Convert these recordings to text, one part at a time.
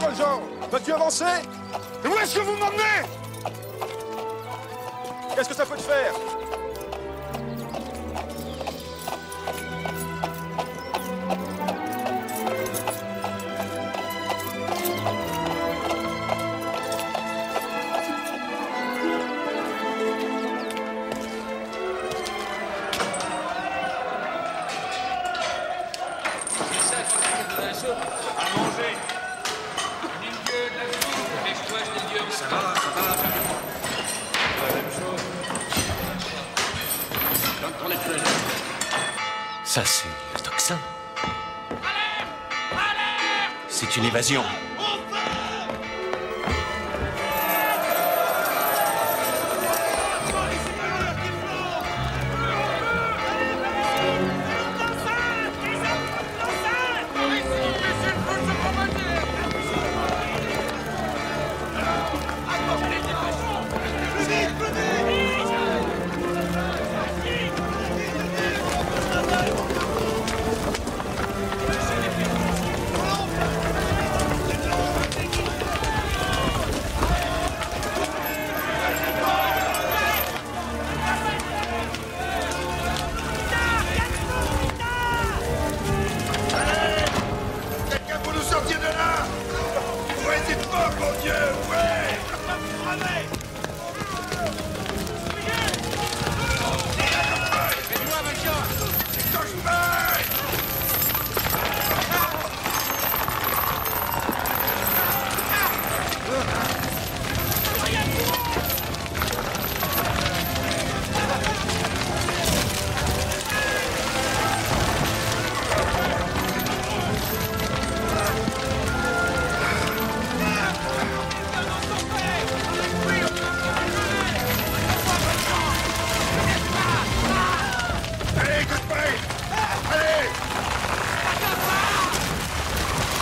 Valjean? Vas-tu avancer? Mais où est-ce que vous m'emmenez? Qu'est-ce que ça peut te faire? Ça, c'est le tocsin. C'est une évasion.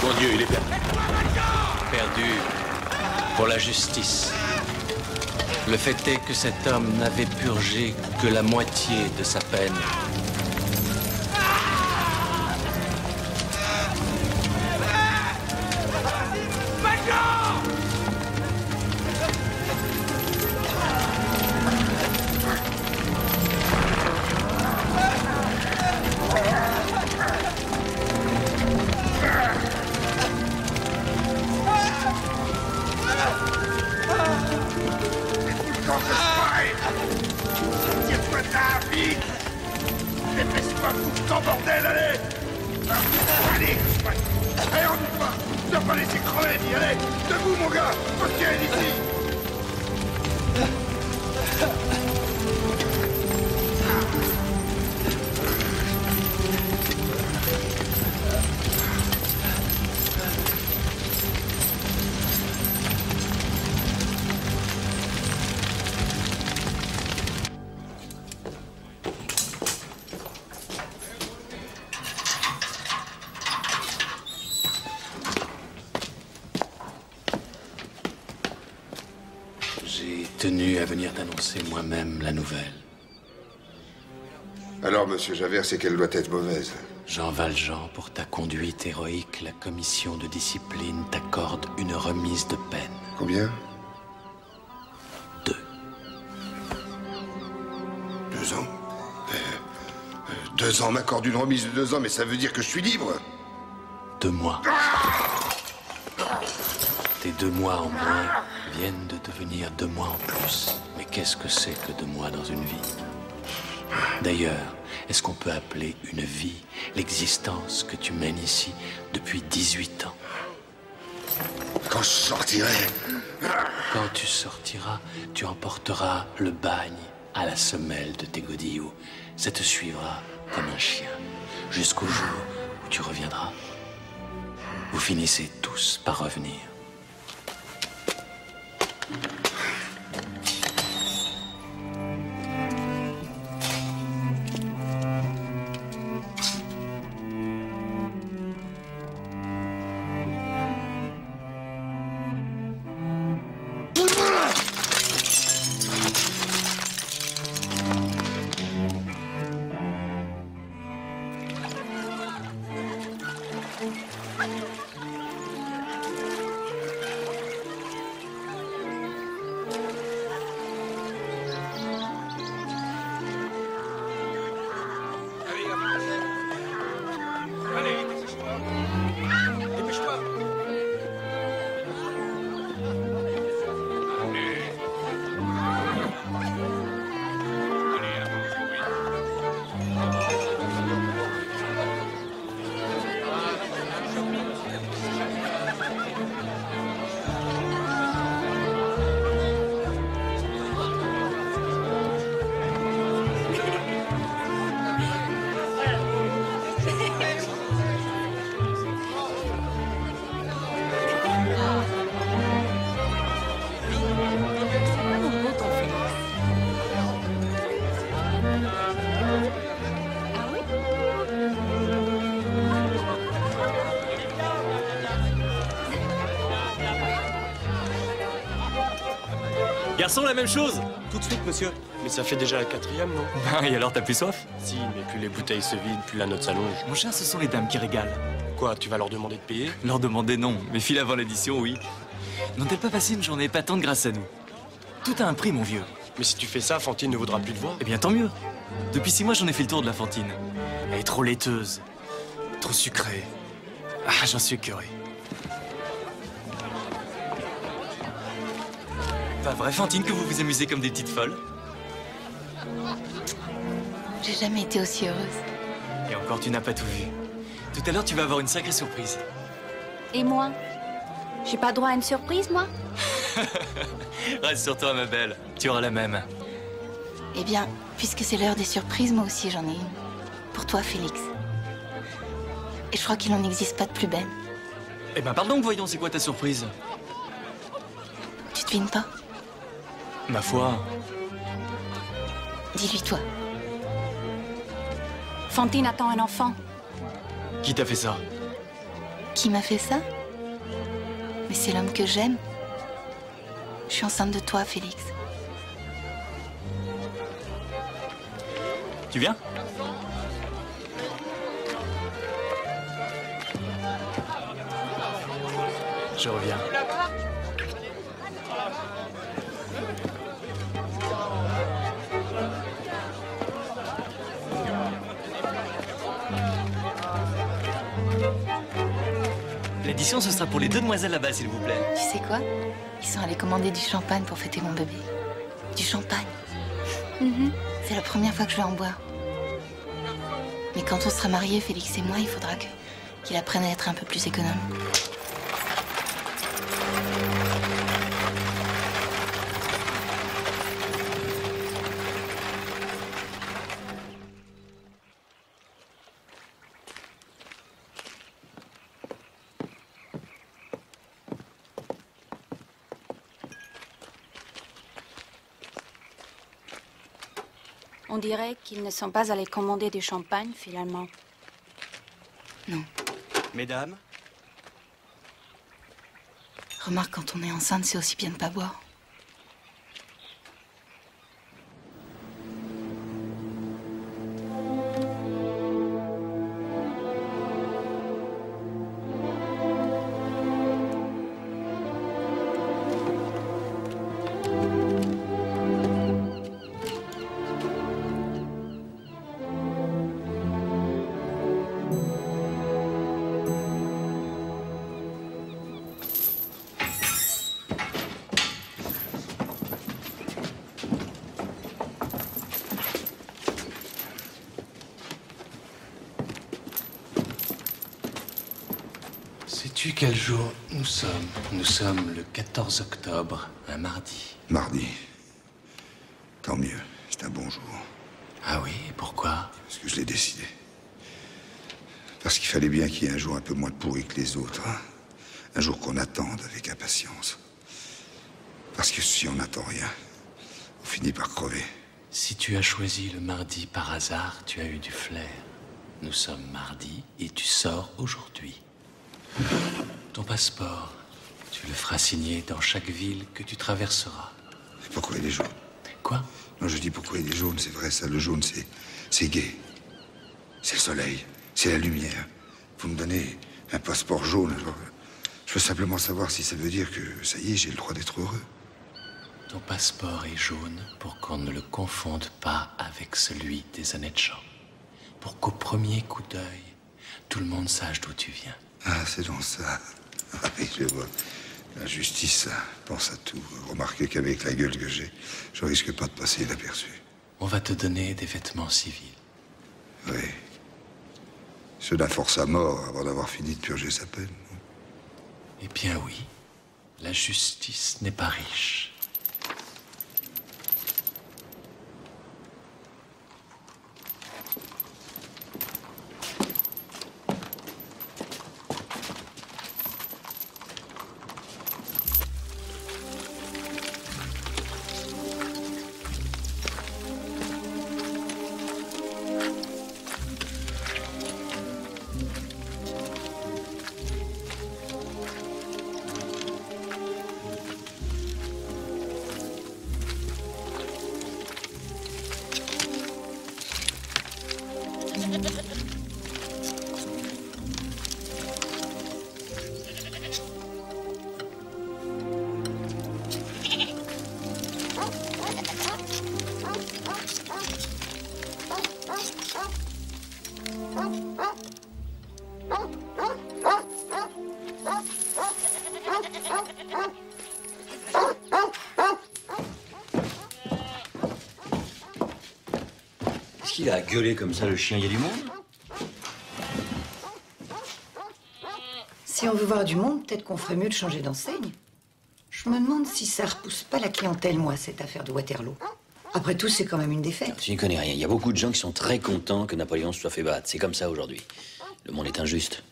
Mon Dieu, il est perdu. Perdu pour la justice. Le fait est que cet homme n'avait purgé que la moitié de sa peine. Bordel, allez! Allez, allez, on y va! Tu dois pas laisser crever, dis, allez! Debout, mon gars! Faut se tirer d'ici! J'ai tenu à venir t'annoncer moi-même la nouvelle. Alors, monsieur Javert, c'est qu'elle doit être mauvaise. Jean Valjean, pour ta conduite héroïque, la commission de discipline t'accorde une remise de peine. Combien? 2. 2 ans? 2 ans m'accorde une remise de 2 ans, mais ça veut dire que je suis libre? 2 mois. Tes 2 mois en moins viennent de devenir 2 mois en plus. Mais qu'est-ce que c'est que 2 mois dans une vie? D'ailleurs, est-ce qu'on peut appeler une vie l'existence que tu mènes ici depuis 18 ans? Quand je sortirai... Quand tu sortiras, tu emporteras le bagne à la semelle de tes godillots. Ça te suivra comme un chien, jusqu'au jour où tu reviendras. Vous finissez tous par revenir. garçons, la même chose. Tout de suite, monsieur. Mais ça fait déjà la 4e, non? Ben, et alors, t'as plus soif? Si, mais plus les bouteilles se vident, plus la note s'allonge. Mon cher, ce sont les dames qui régalent. Quoi, tu vas leur demander de payer? Leur demander non, mais file avant l'édition, oui. N'ont-elles pas passé une journée épatante grâce à nous? Tout a un prix, mon vieux. Mais si tu fais ça, Fantine ne voudra plus te voir. Eh bien, tant mieux. Depuis 6 mois, j'en ai fait le tour de la Fantine. Elle est trop laiteuse, trop sucrée. Ah, j'en suis écœuré. Pas vrai, Fantine, que vous vous amusez comme des petites folles? J'ai jamais été aussi heureuse. Et encore, tu n'as pas tout vu. Tout à l'heure, tu vas avoir une sacrée surprise. Et moi? J'ai pas droit à une surprise, moi? Rassure-toi, ma belle. Tu auras la même. Eh bien, puisque c'est l'heure des surprises, moi aussi j'en ai une. Pour toi, Félix. Et je crois qu'il n'en existe pas de plus belle. Eh ben, parle donc, voyons, c'est quoi ta surprise? Tu devines pas? Ma foi. Dis-lui toi. Fantine attend un enfant. Qui t'a fait ça? Qui m'a fait ça? Mais c'est l'homme que j'aime. Je suis enceinte de toi, Félix. Tu viens? Je reviens. L'édition, ce sera pour les 2 demoiselles là-bas, s'il vous plaît. Tu sais quoi? Ils sont allés commander du champagne pour fêter mon bébé. Du champagne. C'est la première fois que je vais en boire. Mais quand on sera mariés, Félix et moi, il faudra qu'il apprenne à être un peu plus économe. On dirait qu'ils ne sont pas allés commander du champagne, finalement. Non. Mesdames? Remarque, quand on est enceinte, c'est aussi bien de pas boire. Sais-tu quel jour nous sommes? Nous sommes le 14 octobre, un mardi. Mardi. Tant mieux, c'est un bon jour. Ah oui, pourquoi? Parce que je l'ai décidé. Parce qu'il fallait bien qu'il y ait un jour un peu moins pourri que les autres. Hein. Un jour qu'on attende avec impatience. Parce que si on n'attend rien, on finit par crever. Si tu as choisi le mardi par hasard, tu as eu du flair. Nous sommes mardi et tu sors aujourd'hui. Ton passeport, tu le feras signer dans chaque ville que tu traverseras. Et pourquoi il est jaune? Quoi? Non, je dis pourquoi il est jaune, c'est vrai, ça, le jaune, c'est gai. C'est le soleil, c'est la lumière. Vous me donnez un passeport jaune, alors je veux simplement savoir si ça veut dire que, ça y est, j'ai le droit d'être heureux. Ton passeport est jaune pour qu'on ne le confonde pas avec celui des honnêtes gens. Pour qu'au premier coup d'œil, tout le monde sache d'où tu viens. Ah, c'est donc ça. Ah oui, je vois. La justice, ça, pense à tout. Remarquez qu'avec la gueule que j'ai, je risque pas de passer inaperçu. On va te donner des vêtements civils. Oui. Cela force à mort avant d'avoir fini de purger sa peine. Eh bien oui, la justice n'est pas riche. Est-ce qu'il a gueulé comme ça, le chien? Il y a du monde? Si on veut voir du monde, peut-être qu'on ferait mieux de changer d'enseigne. Je me demande si ça repousse pas la clientèle, moi, cette affaire de Waterloo. Après tout, c'est quand même une défaite. Tu n'y connais rien. Il y a beaucoup de gens qui sont très contents que Napoléon se soit fait battre. C'est comme ça aujourd'hui. Le monde est injuste.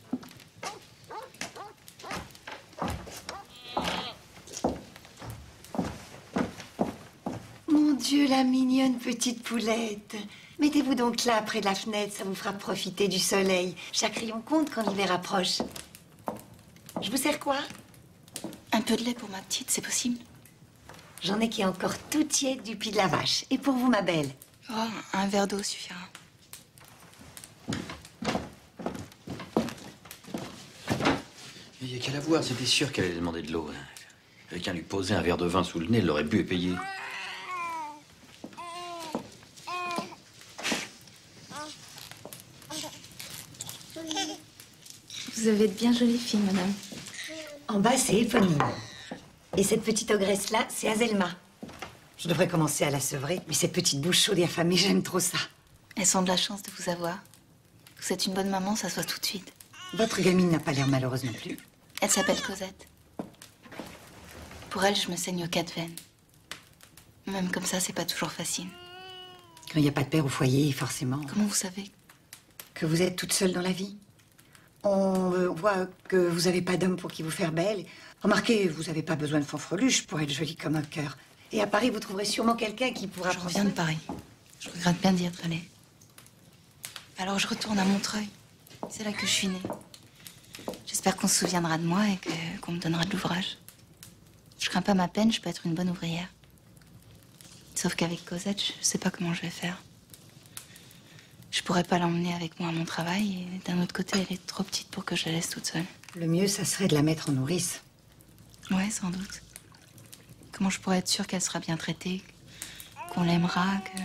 Mon Dieu, la mignonne petite poulette. Mettez-vous donc là, près de la fenêtre, ça vous fera profiter du soleil. Chaque rayon compte quand l'hiver approche. Je vous sers quoi? Un peu de lait pour ma petite, c'est possible? J'en ai qui est encore tout tiède du pied de la vache. Et pour vous, ma belle? Oh, un verre d'eau suffira. Il n'y a qu'à la voir. C'était sûr qu'elle allait demander de l'eau. Quelqu'un lui posait un verre de vin sous le nez, elle l'aurait bu et payé. Vous avez de bien jolies filles, madame. En bas, c'est Éponine. Et cette petite ogresse-là, c'est Azelma. Je devrais commencer à la sevrer, mais cette petite bouche chaude et affamée, j'aime trop ça. Elles ont de la chance de vous avoir. Vous êtes une bonne maman, ça se voit tout de suite. Votre gamine n'a pas l'air malheureuse non plus. Elle s'appelle Cosette. Pour elle, je me saigne aux 4 veines. Même comme ça, c'est pas toujours facile. Quand il n'y a pas de père au foyer, forcément. Comment vous savez? Que vous êtes toute seule dans la vie. On voit que vous n'avez pas d'homme pour qui vous faire belle. Remarquez, vous n'avez pas besoin de fanfreluche pour être jolie comme un cœur. Et à Paris, vous trouverez sûrement quelqu'un qui pourra... Je reviens de Paris. Je regrette bien d'y être allée. Alors je retourne à Montreuil. C'est là que je suis née. J'espère qu'on se souviendra de moi et qu'on me donnera de l'ouvrage. Je crains pas ma peine, je peux être une bonne ouvrière. Sauf qu'avec Cosette, je sais pas comment je vais faire. Je pourrais pas l'emmener avec moi à mon travail et d'un autre côté, elle est trop petite pour que je la laisse toute seule. Le mieux, ça serait de la mettre en nourrice. Ouais, sans doute. Comment je pourrais être sûre qu'elle sera bien traitée, qu'on l'aimera, que...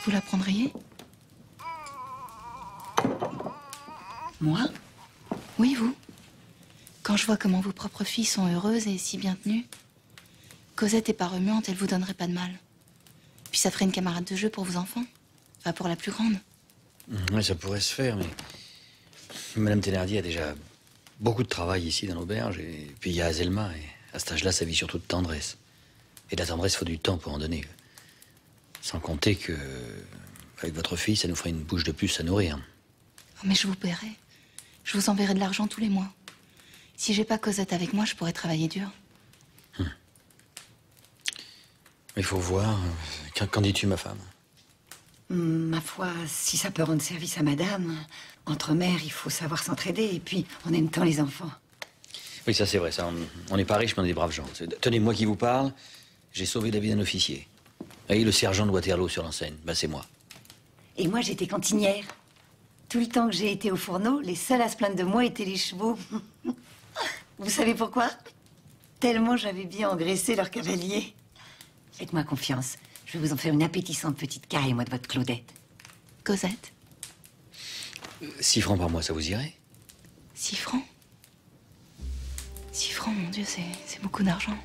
Vous la prendriez? Moi? Oui, vous. Quand je vois comment vos propres filles sont heureuses et si bien tenues, Cosette est pas remuante, elle vous donnerait pas de mal. Puis ça ferait une camarade de jeu pour vos enfants. Enfin, pour la plus grande. Oui, ça pourrait se faire, mais... Madame Thénardier a déjà beaucoup de travail ici dans l'auberge, et puis il y a Azelma, et à cet âge-là, ça vit surtout de tendresse. Et de la tendresse, il faut du temps pour en donner. Sans compter que, avec votre fille, ça nous ferait une bouche de plus à nourrir. Oh, mais je vous paierai. Je vous enverrai de l'argent tous les mois. Si j'ai pas Cosette avec moi, je pourrais travailler dur. Il faut voir. Qu'en dis-tu, ma femme? Ma foi, si ça peut rendre service à madame, entre mères, il faut savoir s'entraider. Et puis, on aime tant les enfants. Oui, ça c'est vrai. Ça, on n'est pas riches, mais on est des braves gens. Tenez, moi qui vous parle, j'ai sauvé la vie d'un officier. Et le sergent de Waterloo sur l'enseigne, ben, c'est moi. Et moi, j'étais cantinière. Tout le temps que j'ai été au fourneau, les seuls à se plaindre de moi étaient les chevaux. Vous savez pourquoi? Tellement j'avais bien engraissé leur cavalier. Faites-moi confiance. Je vais vous en faire une appétissante petite caille, moi, de votre Claudette. Cosette, 6 francs par mois, ça vous irait? 6 francs. 6 francs, mon Dieu, c'est beaucoup d'argent.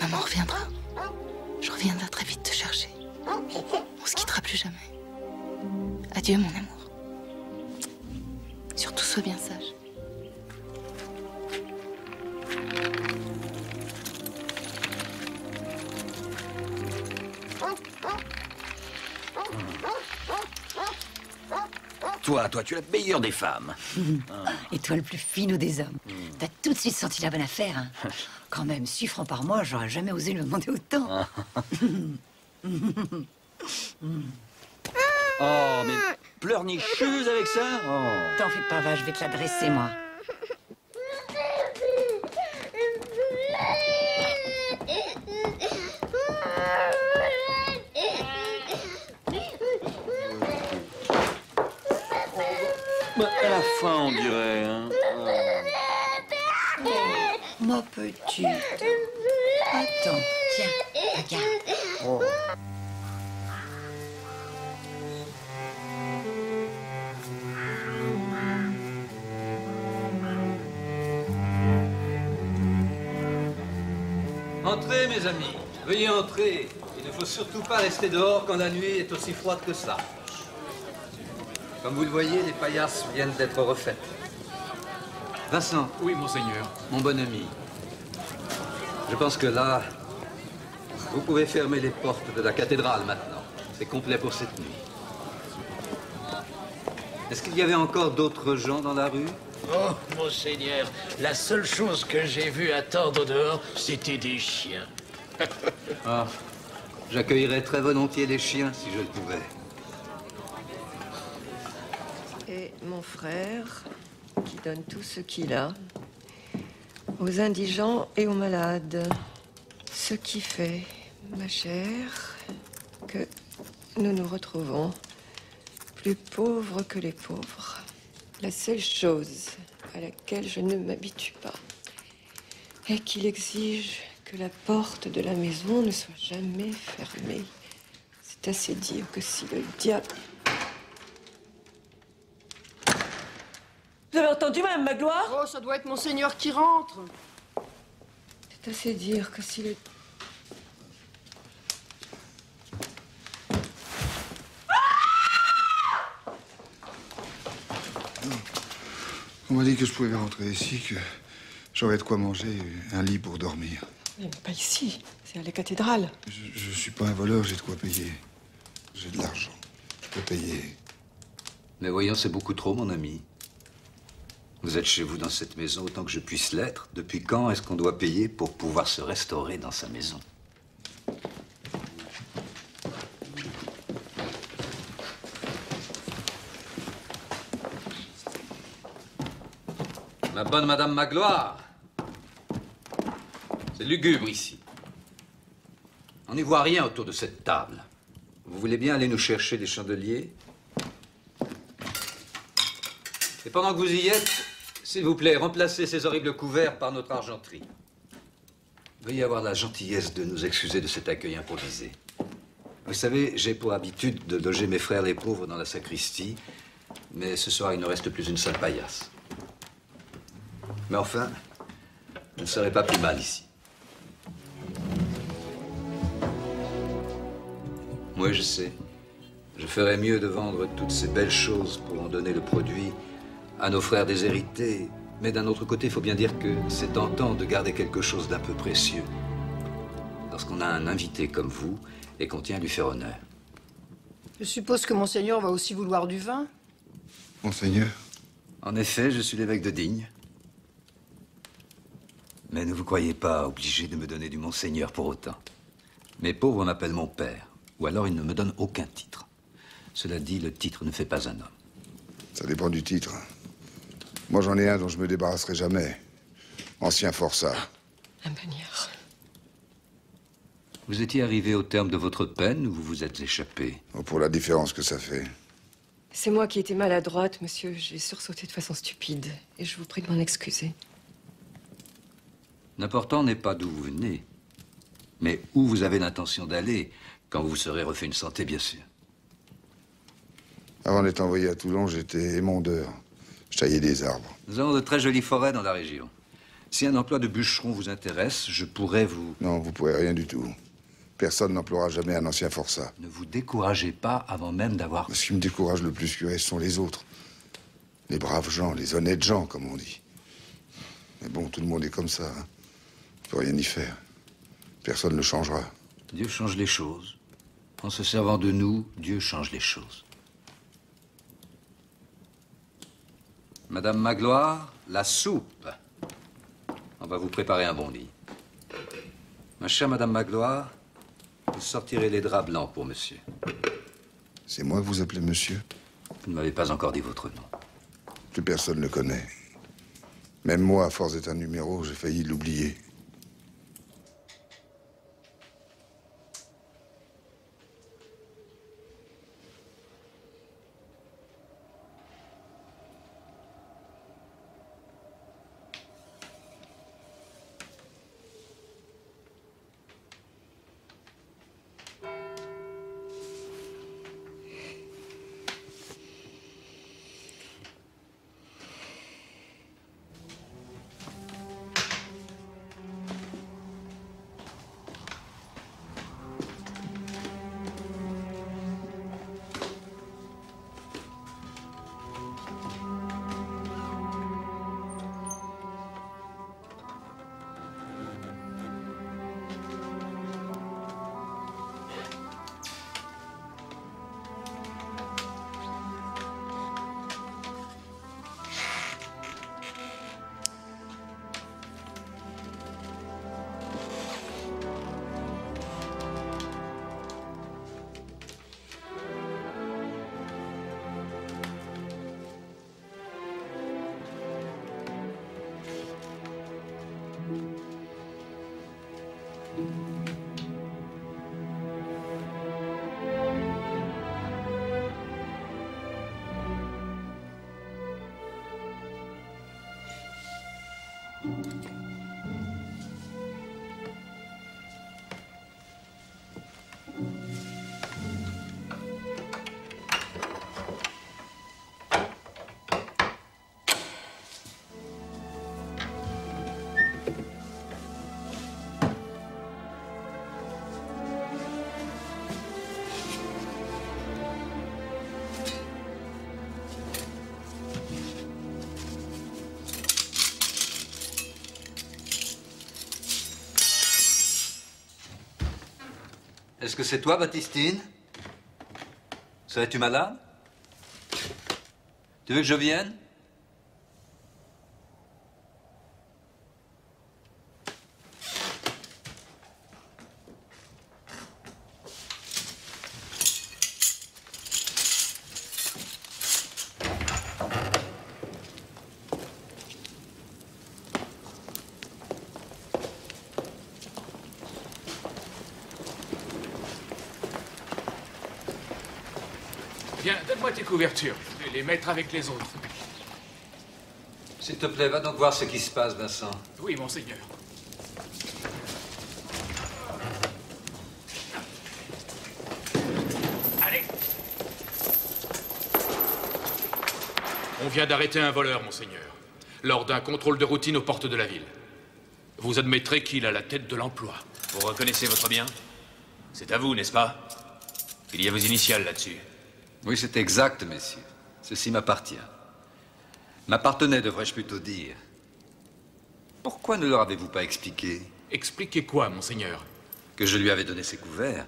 Maman reviendra. Je reviendrai très vite te chercher. On se quittera plus jamais. Adieu, mon amour. Surtout, sois bien sage. Toi, tu es la meilleure des femmes. Et toi, le plus finot des hommes. T'as tout de suite senti la bonne affaire, hein. Quand même, 6 francs par mois, j'aurais jamais osé lui demander autant. Oh, mais pleurnicheuse avec ça? Oh. T'en fais pas, va, je vais te l'adresser, moi. Bah, à la fin, on dirait, hein. Ma petite. Attends, tiens, regarde. Oh. Entrez, mes amis. Veuillez entrer. Il ne faut surtout pas rester dehors quand la nuit est aussi froide que ça. Comme vous le voyez, les paillasses viennent d'être refaites. Vincent. Oui, monseigneur. Mon bon ami. Je pense que là, vous pouvez fermer les portes de la cathédrale maintenant. C'est complet pour cette nuit. Est-ce qu'il y avait encore d'autres gens dans la rue? Oh, monseigneur, la seule chose que j'ai vue attendre au dehors, c'était des chiens. Ah, j'accueillerais très volontiers les chiens si je le pouvais. Et mon frère, qui donne tout ce qu'il a aux indigents et aux malades. Ce qui fait, ma chère, que nous nous retrouvons plus pauvres que les pauvres. La seule chose à laquelle je ne m'habitue pas est qu'il exige que la porte de la maison ne soit jamais fermée. C'est assez dire que si le diable... Vous avez entendu, Madame Magloire? Oh, ça doit être Monseigneur qui rentre. C'est assez dire que si le... On m'a dit que je pouvais rentrer ici, que j'aurais de quoi manger et un lit pour dormir. Mais pas ici, c'est à la cathédrale. Je suis pas un voleur, j'ai de quoi payer. J'ai de l'argent. Je peux payer. Mais voyons, c'est beaucoup trop, mon ami. Vous êtes chez vous dans cette maison autant que je puisse l'être. Depuis quand est-ce qu'on doit payer pour pouvoir se restaurer dans sa maison? Ma bonne Madame Magloire, c'est lugubre ici. On n'y voit rien autour de cette table. Vous voulez bien aller nous chercher des chandeliers? Et pendant que vous y êtes, s'il vous plaît, remplacez ces horribles couverts par notre argenterie. Veuillez avoir la gentillesse de nous excuser de cet accueil improvisé. Vous savez, j'ai pour habitude de loger mes frères les pauvres dans la sacristie, mais ce soir, il ne reste plus une seule paillasse. Mais enfin, vous ne serez pas plus mal ici. Moi, je sais. Je ferais mieux de vendre toutes ces belles choses pour en donner le produit à nos frères déshérités. Mais d'un autre côté, il faut bien dire que c'est tentant de garder quelque chose d'un peu précieux lorsqu'on a un invité comme vous et qu'on tient à lui faire honneur. Je suppose que Monseigneur va aussi vouloir du vin. Monseigneur? En effet, je suis l'évêque de Digne. Mais ne vous croyez pas obligé de me donner du Monseigneur pour autant. Mes pauvres m'appellent mon père, ou alors ils ne me donnent aucun titre. Cela dit, le titre ne fait pas un homme. Ça dépend du titre. Moi, j'en ai un dont je me débarrasserai jamais. Ancien forçat. Un baignard. Vous étiez arrivé au terme de votre peine ou vous vous êtes échappé? Oh, pour la différence que ça fait. C'est moi qui étais maladroite, monsieur. J'ai sursauté de façon stupide. Et je vous prie de m'en excuser. L'important n'est pas d'où vous venez, mais où vous avez l'intention d'aller quand vous vous serez refait une santé, bien sûr. Avant d'être envoyé à Toulon, j'étais émondeur. Je taillais des arbres. Nous avons de très jolies forêts dans la région. Si un emploi de bûcheron vous intéresse, je pourrais vous... Non, vous pourrez rien du tout. Personne n'emploiera jamais un ancien forçat. Ne vous découragez pas avant même d'avoir... Ce qui me décourage le plus, curé, ce sont les autres. Les braves gens, les honnêtes gens, comme on dit. Mais bon, tout le monde est comme ça. Hein. On peut rien y faire. Personne ne le changera. Dieu change les choses. En se servant de nous, Dieu change les choses. Madame Magloire, la soupe. On va vous préparer un bon lit. Ma chère Madame Magloire, vous sortirez les draps blancs pour monsieur. C'est moi que vous appelez monsieur? Vous ne m'avez pas encore dit votre nom. Plus personne ne le connaît. Même moi, à force d'être un numéro, j'ai failli l'oublier. Est-ce que c'est toi, Baptistine? Serais-tu malade? Tu veux que je vienne? Viens, donne-moi tes couvertures. Je vais les mettre avec les autres. S'il te plaît, va donc voir ce qui se passe, Vincent. Oui, monseigneur. Allez. On vient d'arrêter un voleur, monseigneur, lors d'un contrôle de routine aux portes de la ville. Vous admettrez qu'il a la tête de l'emploi. Vous reconnaissez votre bien? C'est à vous, n'est-ce pas? Il y a vos initiales là-dessus. Oui, c'est exact, messieurs. Ceci m'appartient. M'appartenait, devrais-je plutôt dire. Pourquoi ne leur avez-vous pas expliqué? Expliquez quoi, monseigneur? Que je lui avais donné ses couverts.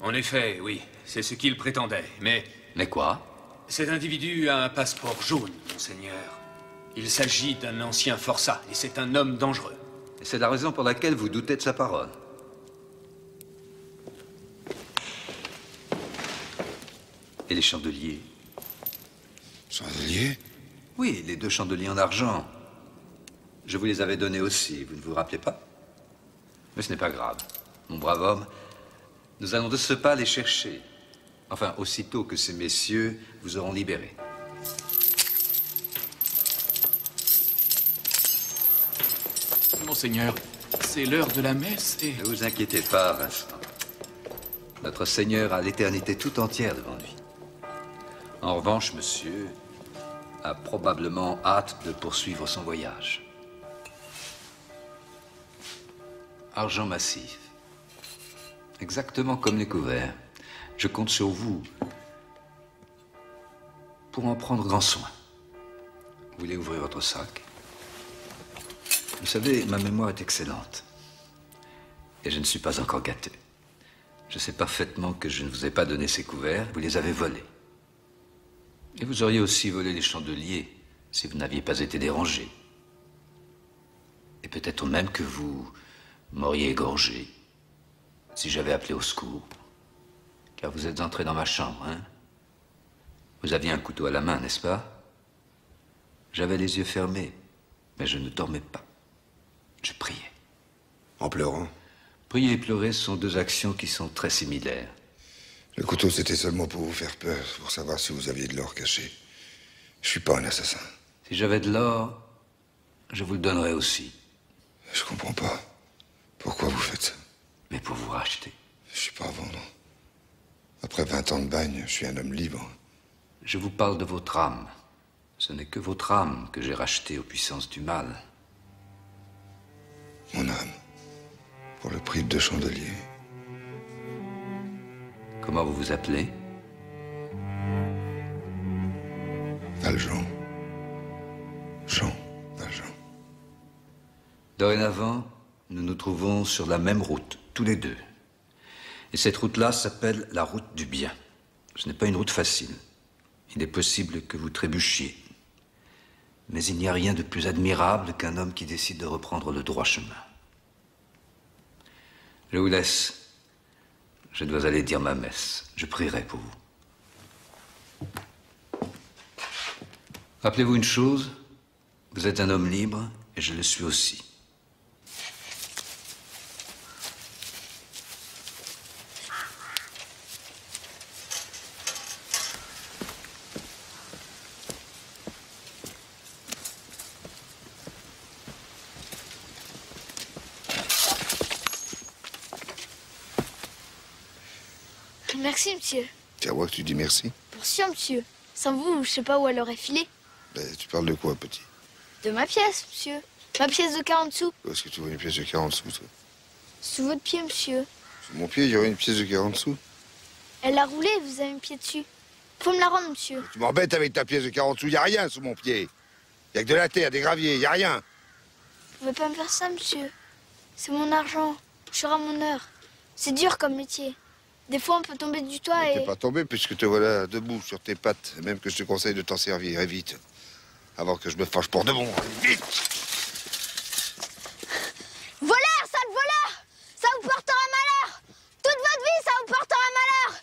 En effet, oui. C'est ce qu'il prétendait, mais... Mais quoi? Cet individu a un passeport jaune, monseigneur. Il s'agit d'un ancien forçat, et c'est un homme dangereux. Et c'est la raison pour laquelle vous doutez de sa parole. Et les chandeliers? Chandeliers? Oui, les 2 chandeliers en argent. Je vous les avais donnés aussi, vous ne vous rappelez pas? Mais ce n'est pas grave. Mon brave homme, nous allons de ce pas les chercher. Enfin, aussitôt que ces messieurs vous auront libérés. Monseigneur, c'est l'heure de la messe et... Ne vous inquiétez pas, Vincent. Notre Seigneur a l'éternité tout entière devant lui. En revanche, monsieur a probablement hâte de poursuivre son voyage. Argent massif. Exactement comme les couverts. Je compte sur vous pour en prendre grand soin. Vous voulez ouvrir votre sac? Vous savez, ma mémoire est excellente. Et je ne suis pas encore gâté. Je sais parfaitement que je ne vous ai pas donné ces couverts, vous les avez volés. Et vous auriez aussi volé les chandeliers si vous n'aviez pas été dérangé. Et peut-être même que vous m'auriez égorgé si j'avais appelé au secours. Car vous êtes entré dans ma chambre, hein? Vous aviez un couteau à la main, n'est-ce pas? J'avais les yeux fermés, mais je ne dormais pas. Je priais. En pleurant? Prier et pleurer sont 2 actions qui sont très similaires. Le couteau, c'était seulement pour vous faire peur, pour savoir si vous aviez de l'or caché. Je suis pas un assassin. Si j'avais de l'or, je vous le donnerais aussi. Je comprends pas. Pourquoi vous faites ça? Mais pour vous racheter. Je suis pas à vendre. Après 20 ans de bagne, je suis un homme libre. Je vous parle de votre âme. Ce n'est que votre âme que j'ai rachetée aux puissances du mal. Mon âme. Pour le prix de 2 chandeliers. Comment vous vous appelez? Valjean. Jean Valjean. Dorénavant, nous nous trouvons sur la même route, tous les deux. Et cette route-là s'appelle la route du bien. Ce n'est pas une route facile. Il est possible que vous trébuchiez. Mais il n'y a rien de plus admirable qu'un homme qui décide de reprendre le droit chemin. Je vous laisse. Je dois aller dire ma messe. Je prierai pour vous. Rappelez-vous une chose, vous êtes un homme libre et je le suis aussi. Merci, monsieur. C'est à moi que tu dis merci? Pour sûr, monsieur. Sans vous, je sais pas où elle aurait filé. Ben, tu parles de quoi, petit? De ma pièce, monsieur. Ma pièce de 40 sous. Où est-ce que tu vois une pièce de 40 sous, toi? Sous votre pied, monsieur. Sous mon pied, il y aurait une pièce de 40 sous? Elle a roulé, vous avez un pied dessus. Faut me la rendre, monsieur. Tu m'embêtes avec ta pièce de 40 sous, il n'y a rien sous mon pied. Il n'y a que de la terre, des graviers, il n'y a rien. Vous pouvez pas me faire ça, monsieur. C'est mon argent. Je serai à mon heure. C'est dur comme métier. Des fois, on peut tomber du toit et... T'es pas tombé puisque te voilà debout sur tes pattes. Même que je te conseille de t'en servir, et vite. Avant que je me fâche pour de bon. Vite! Voleur, sale voleur! Ça vous portera malheur! Toute votre vie, ça vous portera malheur!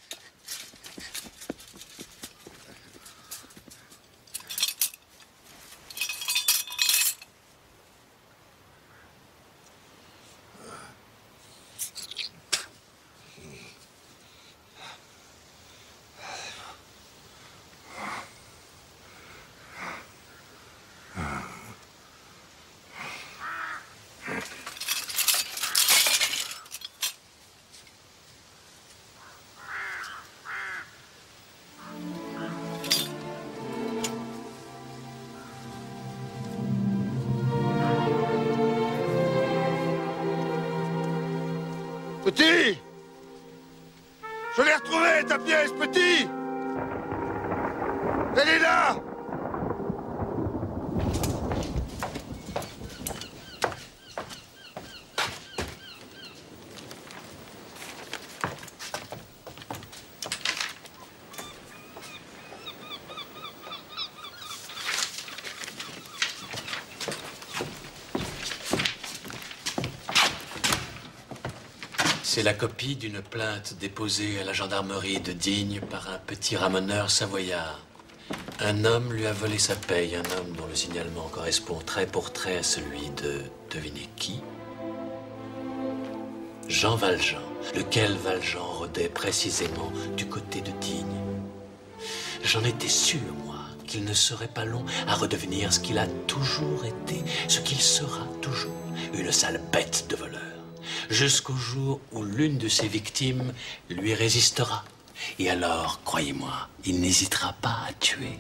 Petit! Je l'ai retrouvée, ta pièce, petit! Elle est là! C'est la copie d'une plainte déposée à la gendarmerie de Digne par un petit ramoneur savoyard. Un homme lui a volé sa paye, un homme dont le signalement correspond trait pour trait à celui de, devinez qui? Jean Valjean, lequel Valjean rôdait précisément du côté de Digne. J'en étais sûr, moi, qu'il ne serait pas long à redevenir ce qu'il a toujours été, ce qu'il sera toujours, une sale bête de voleur. Jusqu'au jour où l'une de ses victimes lui résistera. Et alors, croyez-moi, il n'hésitera pas à tuer.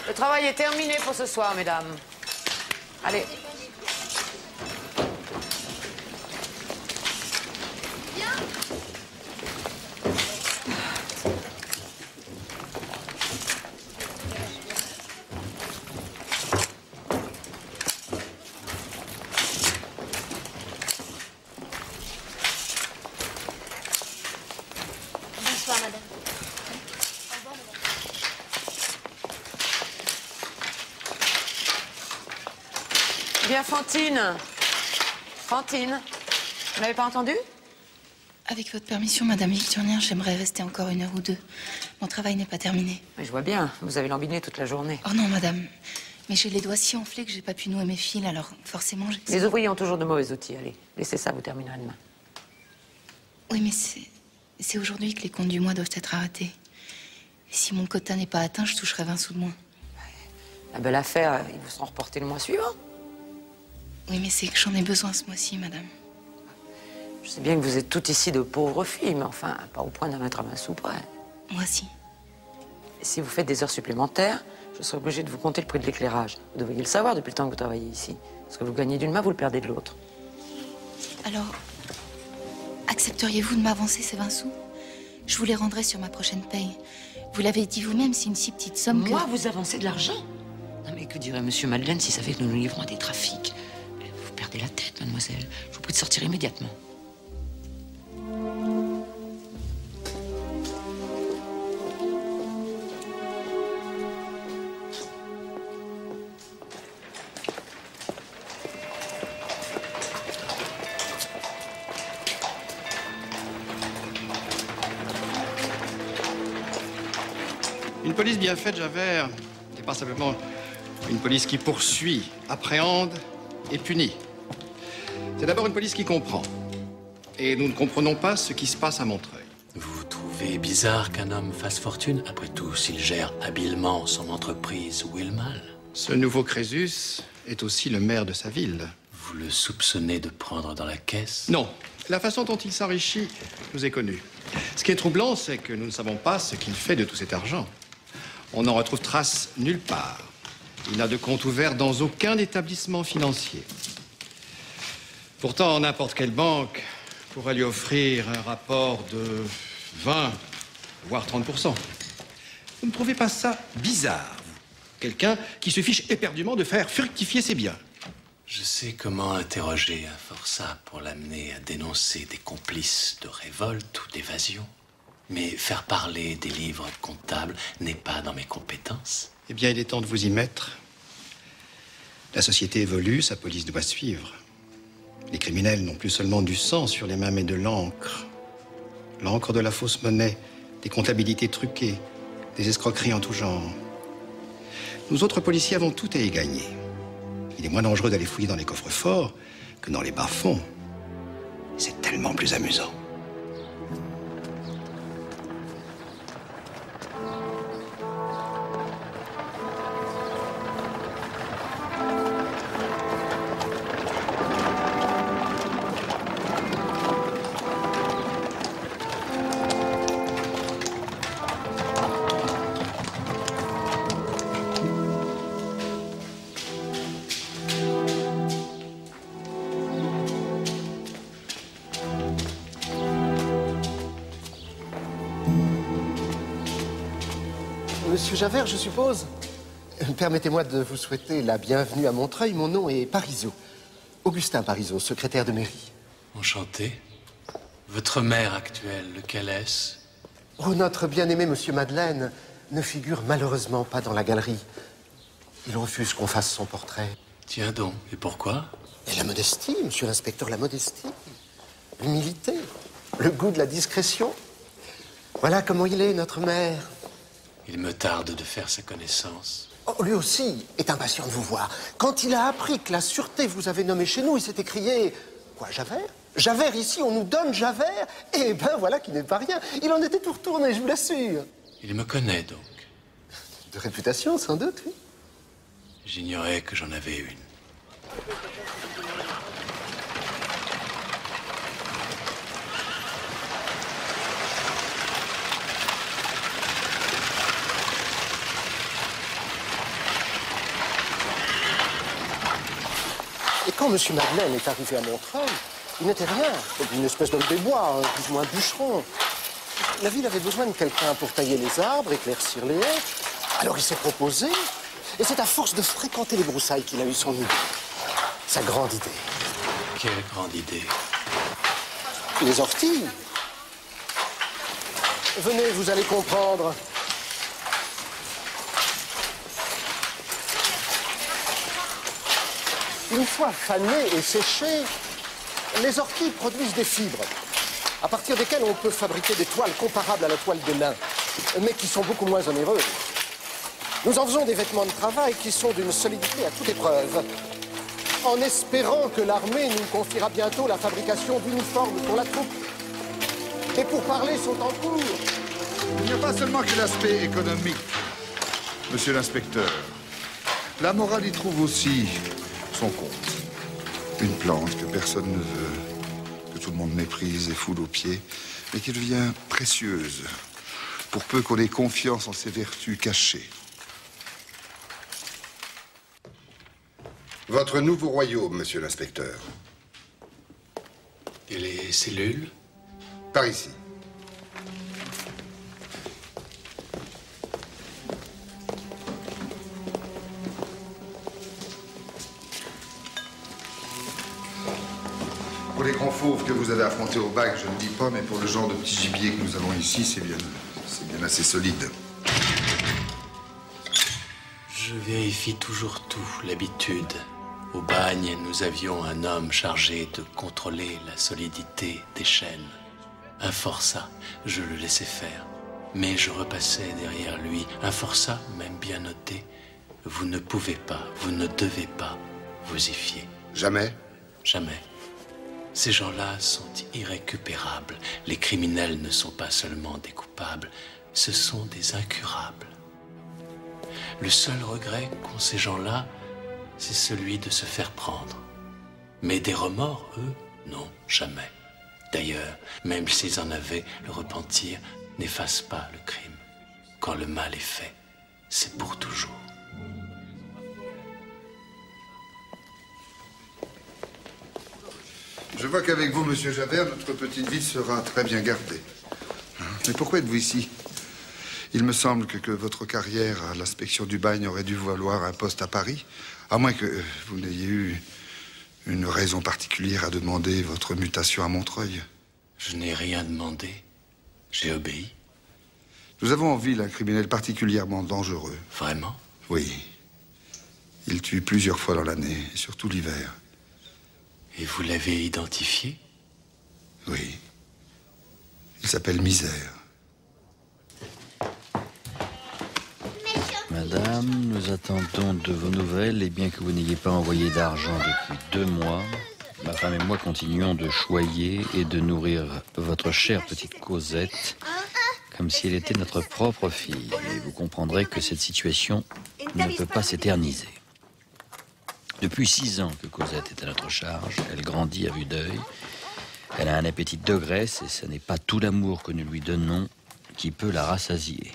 Le travail est terminé pour ce soir, mesdames. Allez. Bonsoir, madame. Bien, Fantine. Fantine, vous n'avez pas entendu? Avec votre permission, madame Victurnien, j'aimerais rester encore 1 heure ou 2. Mon travail n'est pas terminé. Mais je vois bien, vous avez lambiné toute la journée. Oh non, madame. Mais j'ai les doigts si enflés que j'ai pas pu nouer mes fils, alors forcément j'ai... Les ouvriers ont toujours de mauvais outils. Allez, laissez ça, vous terminerez demain. Oui, mais c'est aujourd'hui que les comptes du mois doivent être arrêtés. Et si mon quota n'est pas atteint, je toucherai 20 sous de moins. La belle affaire, ils vous seront reportés le mois suivant. Oui, mais c'est que j'en ai besoin ce mois-ci, madame. Je sais bien que vous êtes toutes ici de pauvres filles, mais enfin, pas au point d'en mettre à 20 sous près. Moi aussi. Et si vous faites des heures supplémentaires, je serai obligée de vous compter le prix de l'éclairage. Vous devriez le savoir depuis le temps que vous travaillez ici. Ce que vous gagnez d'une main, vous le perdez de l'autre. Alors, accepteriez-vous de m'avancer ces 20 sous? Je vous les rendrai sur ma prochaine paye. Vous l'avez dit vous-même, c'est une si petite somme que... Moi, vous avancez de l'argent? Non, mais que dirait Monsieur Madeleine s'il savait que nous nous livrons à des trafics? Vous perdez la tête, mademoiselle. Je vous prie de sortir immédiatement. Une police bien faite, Javert, n'est pas simplement une police qui poursuit, appréhende et punit. C'est d'abord une police qui comprend. Et nous ne comprenons pas ce qui se passe à Montreuil. Vous trouvez trouvez bizarre qu'un homme fasse fortune? Après tout, s'il gère habilement son entreprise, où est le mal? Ce nouveau Crésus est aussi le maire de sa ville. Vous le soupçonnez de prendre dans la caisse? Non. La façon dont il s'enrichit nous est connue. Ce qui est troublant, c'est que nous ne savons pas ce qu'il fait de tout cet argent. On n'en retrouve trace nulle part. Il n'a de compte ouvert dans aucun établissement financier. Pourtant, n'importe quelle banque pourrait lui offrir un rapport de 20, voire 30%. Vous ne trouvez pas ça bizarre, vous? Quelqu'un qui se fiche éperdument de faire fructifier ses biens. Je sais comment interroger un forçat pour l'amener à dénoncer des complices de révolte ou d'évasion. Mais faire parler des livres comptables n'est pas dans mes compétences. Eh bien, il est temps de vous y mettre. La société évolue, sa police doit suivre. Les criminels n'ont plus seulement du sang sur les mains, mais de l'encre. L'encre de la fausse monnaie, des comptabilités truquées, des escroqueries en tout genre. Nous autres policiers avons tout à y gagner. Il est moins dangereux d'aller fouiller dans les coffres forts que dans les bas-fonds. C'est tellement plus amusant. Monsieur Javert, je suppose. Permettez-moi de vous souhaiter la bienvenue à Montreuil. Mon nom est Parisot. Augustin Parisot, secrétaire de mairie. Enchanté. Votre maire actuel, lequel est-ce? Oh, notre bien-aimé Monsieur Madeleine ne figure malheureusement pas dans la galerie. Il refuse qu'on fasse son portrait. Tiens donc, et pourquoi? Et la modestie, monsieur l'inspecteur, la modestie. L'humilité, le goût de la discrétion. Voilà comment il est, notre maire. Il me tarde de faire sa connaissance. Oh, lui aussi est impatient de vous voir. Quand il a appris que la sûreté vous avait nommé chez nous, il s'est écrié... Quoi, Javert? Javert, ici, on nous donne Javert? Eh ben, voilà qui n'est pas rien. Il en était tout retourné, je vous l'assure. Il me connaît donc. De réputation, sans doute, oui. J'ignorais que j'en avais une. Et quand M. Madeleine est arrivé à Montreuil, il n'était rien, une espèce d'homme des bois, plus ou moins bûcheron. La ville avait besoin de quelqu'un pour tailler les arbres, éclaircir les haies. Alors il s'est proposé, et c'est à force de fréquenter les broussailles qu'il a eu son idée. Sa grande idée. Quelle grande idée? Les orties. Venez, vous allez comprendre. Une fois fanées et séchées, les orties produisent des fibres, à partir desquelles on peut fabriquer des toiles comparables à la toile de lin, mais qui sont beaucoup moins onéreuses. Nous en faisons des vêtements de travail qui sont d'une solidité à toute épreuve, en espérant que l'armée nous confiera bientôt la fabrication d'uniformes pour la troupe. Les pourparlers sont en cours. Il n'y a pas seulement que l'aspect économique, monsieur l'inspecteur. La morale y trouve aussi son compte. Une plante que personne ne veut, que tout le monde méprise et foule aux pieds, mais qui devient précieuse, pour peu qu'on ait confiance en ses vertus cachées. Votre nouveau royaume, monsieur l'inspecteur. Et les cellules? Par ici. Pour les grands fauves que vous avez affrontés au bac, je ne dis pas, mais pour le genre de petit gibier que nous avons ici, c'est bien assez solide. Je vérifie toujours tout, l'habitude. Au bagne, nous avions un homme chargé de contrôler la solidité des chaînes. Un forçat, je le laissais faire. Mais je repassais derrière lui. Un forçat, même bien noté. Vous ne pouvez pas, vous ne devez pas vous y fier. Jamais? Jamais. Ces gens-là sont irrécupérables. Les criminels ne sont pas seulement des coupables, ce sont des incurables. Le seul regret qu'ont ces gens-là, c'est celui de se faire prendre. Mais des remords, eux, non, jamais. D'ailleurs, même s'ils en avaient, le repentir n'efface pas le crime. Quand le mal est fait, c'est pour toujours. Je vois qu'avec vous, monsieur Javert, notre petite ville sera très bien gardée. Mais pourquoi êtes-vous ici? Il me semble que votre carrière à l'inspection du bagne aurait dû valoir un poste à Paris, à moins que vous n'ayez eu une raison particulière à demander votre mutation à Montreuil. Je n'ai rien demandé. J'ai obéi. Nous avons en ville un criminel particulièrement dangereux. Vraiment? Oui. Il tue plusieurs fois dans l'année, et surtout l'hiver. Et vous l'avez identifié? Oui. Il s'appelle Misère. Madame, nous attendons de vos nouvelles, et bien que vous n'ayez pas envoyé d'argent depuis 2 mois, ma femme et moi continuons de choyer et de nourrir votre chère petite Cosette comme si elle était notre propre fille. Et vous comprendrez que cette situation ne peut pas s'éterniser. Depuis 6 ans que Cosette est à notre charge, elle grandit à vue d'œil. Elle a un appétit de graisse et ce n'est pas tout l'amour que nous lui donnons qui peut la rassasier.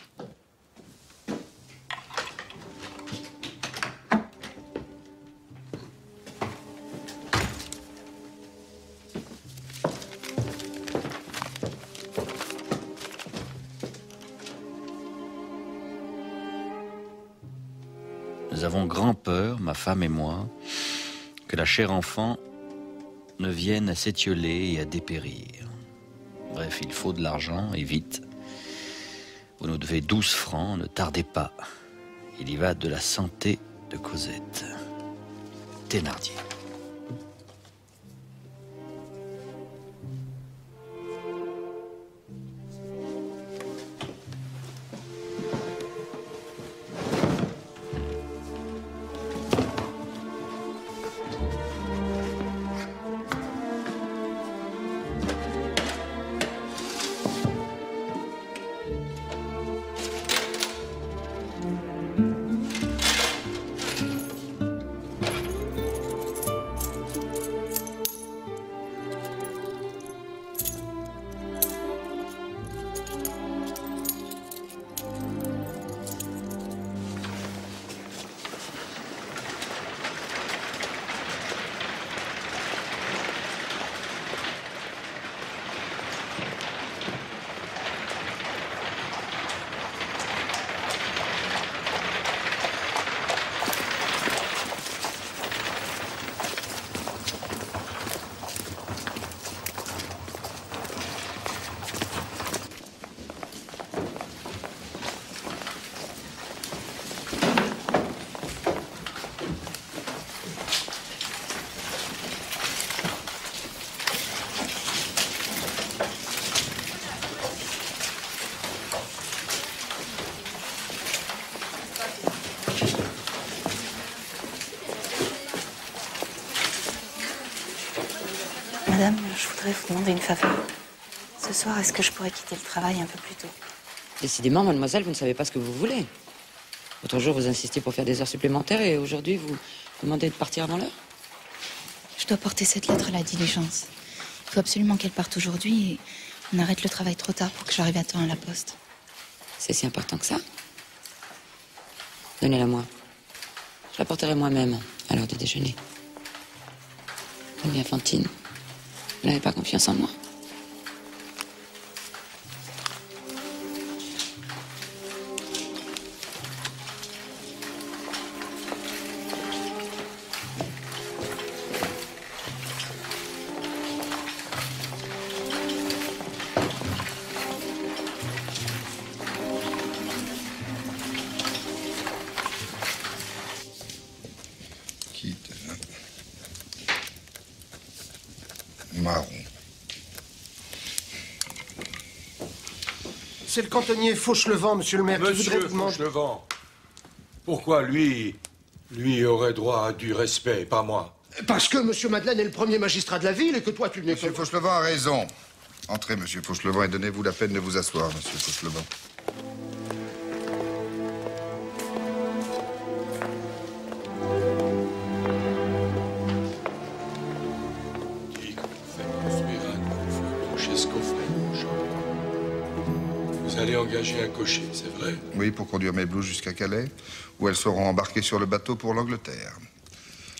Nous avons grand peur, ma femme et moi, que la chère enfant ne vienne à s'étioler et à dépérir. Bref, il faut de l'argent, et vite. Vous nous devez 12 francs, ne tardez pas. Il y va de la santé de Cosette. Thénardier. Madame, je voudrais vous demander une faveur. Ce soir, est-ce que je pourrais quitter le travail un peu plus tôt? Décidément, mademoiselle, vous ne savez pas ce que vous voulez. L'autre jour, vous insistiez pour faire des heures supplémentaires et aujourd'hui, vous demandez de partir avant l'heure? Je dois porter cette lettre à la diligence. Il faut absolument qu'elle parte aujourd'hui et on arrête le travail trop tard pour que j'arrive à temps à la poste. C'est si important que ça? Donnez-la moi. Je la porterai moi-même à l'heure du déjeuner. Combien, Fantine? Vous n'avez pas confiance en moi? Marron. C'est le cantonnier Fauchelevent, monsieur le maire, qui voudrait vous demander... Fauchelevent, pourquoi lui aurait droit à du respect et pas moi? Parce que Monsieur Madeleine est le premier magistrat de la ville et que toi, tu n'es que... Monsieur Fauchelevent a raison. Entrez, Monsieur Fauchelevent, et donnez-vous la peine de vous asseoir, Monsieur Fauchelevent. Vous allez engager un cocher, c'est vrai? Oui, pour conduire mes blouses jusqu'à Calais, où elles seront embarquées sur le bateau pour l'Angleterre.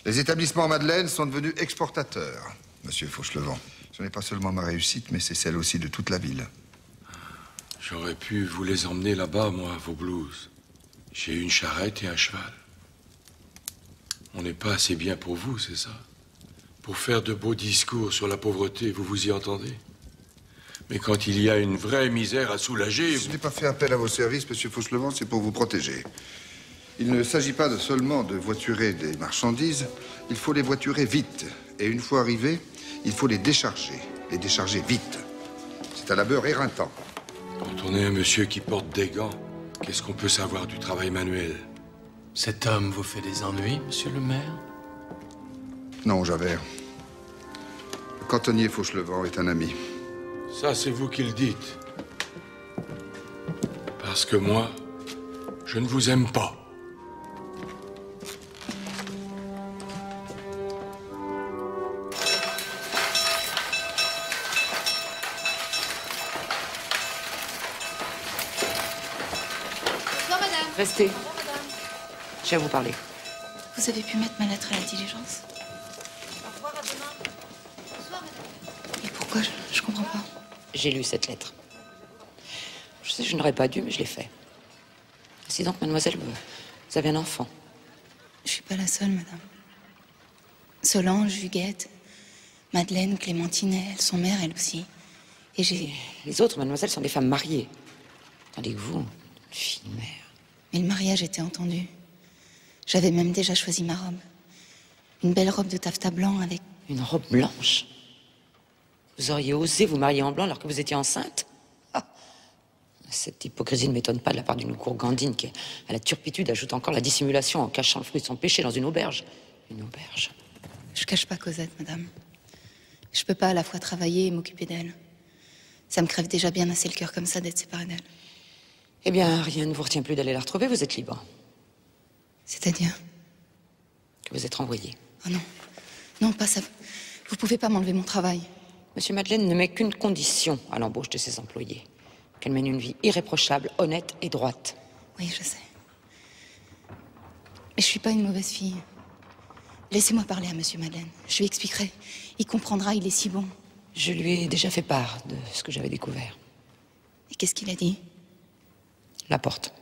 Les établissements Madeleine sont devenus exportateurs, Monsieur Fauchelevent. Ce n'est pas seulement ma réussite, mais c'est celle aussi de toute la ville. J'aurais pu vous les emmener là-bas, moi, vos blouses. J'ai une charrette et un cheval. On n'est pas assez bien pour vous, c'est ça? Pour faire de beaux discours sur la pauvreté, vous vous y entendez? Mais quand il y a une vraie misère à soulager... Je n'ai pas fait appel à vos services, Monsieur Fauchelevent, c'est pour vous protéger. Il ne s'agit pas seulement de voiturer des marchandises, il faut les voiturer vite. Et une fois arrivés, il faut les décharger vite. C'est un labeur éreintant. Quand on est un monsieur qui porte des gants, qu'est-ce qu'on peut savoir du travail manuel? Cet homme vous fait des ennuis, monsieur le maire? Non, Javert. Le cantonnier Fauchelevent est un ami. Ça, c'est vous qui le dites. Parce que moi, je ne vous aime pas. Bonsoir, madame. Restez. J'ai à vous parler. Vous avez pu mettre ma lettre à la diligence? Au revoir, à demain. Bonsoir, madame. Et pourquoi? Je comprends pas. J'ai lu cette lettre. Je sais, je n'aurais pas dû, mais je l'ai fait. Si donc, mademoiselle, vous avez un enfant. Je suis pas la seule, madame. Solange, Huguette, Madeleine, Clémentine, elles sont mères, elles aussi. Et j'ai... Les autres, mademoiselle, sont des femmes mariées. Tandis que vous, une fille mère. Mais le mariage était entendu. J'avais même déjà choisi ma robe. Une belle robe de taffetas blanc avec... Une robe blanche? Vous auriez osé vous marier en blanc alors que vous étiez enceinte? Ah. Cette hypocrisie ne m'étonne pas de la part d'une gourgandine qui, à la turpitude, ajoute encore la dissimulation en cachant le fruit de son péché dans une auberge. Une auberge. Je cache pas Cosette, madame. Je peux pas à la fois travailler et m'occuper d'elle. Ça me crève déjà bien assez le cœur comme ça d'être séparée d'elle. Eh bien, rien ne vous retient plus d'aller la retrouver, vous êtes libre. C'est-à-dire? Que vous êtes renvoyé. Oh non. Non, pas ça. Vous pouvez pas m'enlever mon travail. Monsieur Madeleine ne met qu'une condition à l'embauche de ses employés. Qu'elle mène une vie irréprochable, honnête et droite. Oui, je sais. Mais je suis pas une mauvaise fille. Laissez-moi parler à Monsieur Madeleine. Je lui expliquerai. Il comprendra, il est si bon. Je lui ai déjà fait part de ce que j'avais découvert. Et qu'est-ce qu'il a dit? La porte.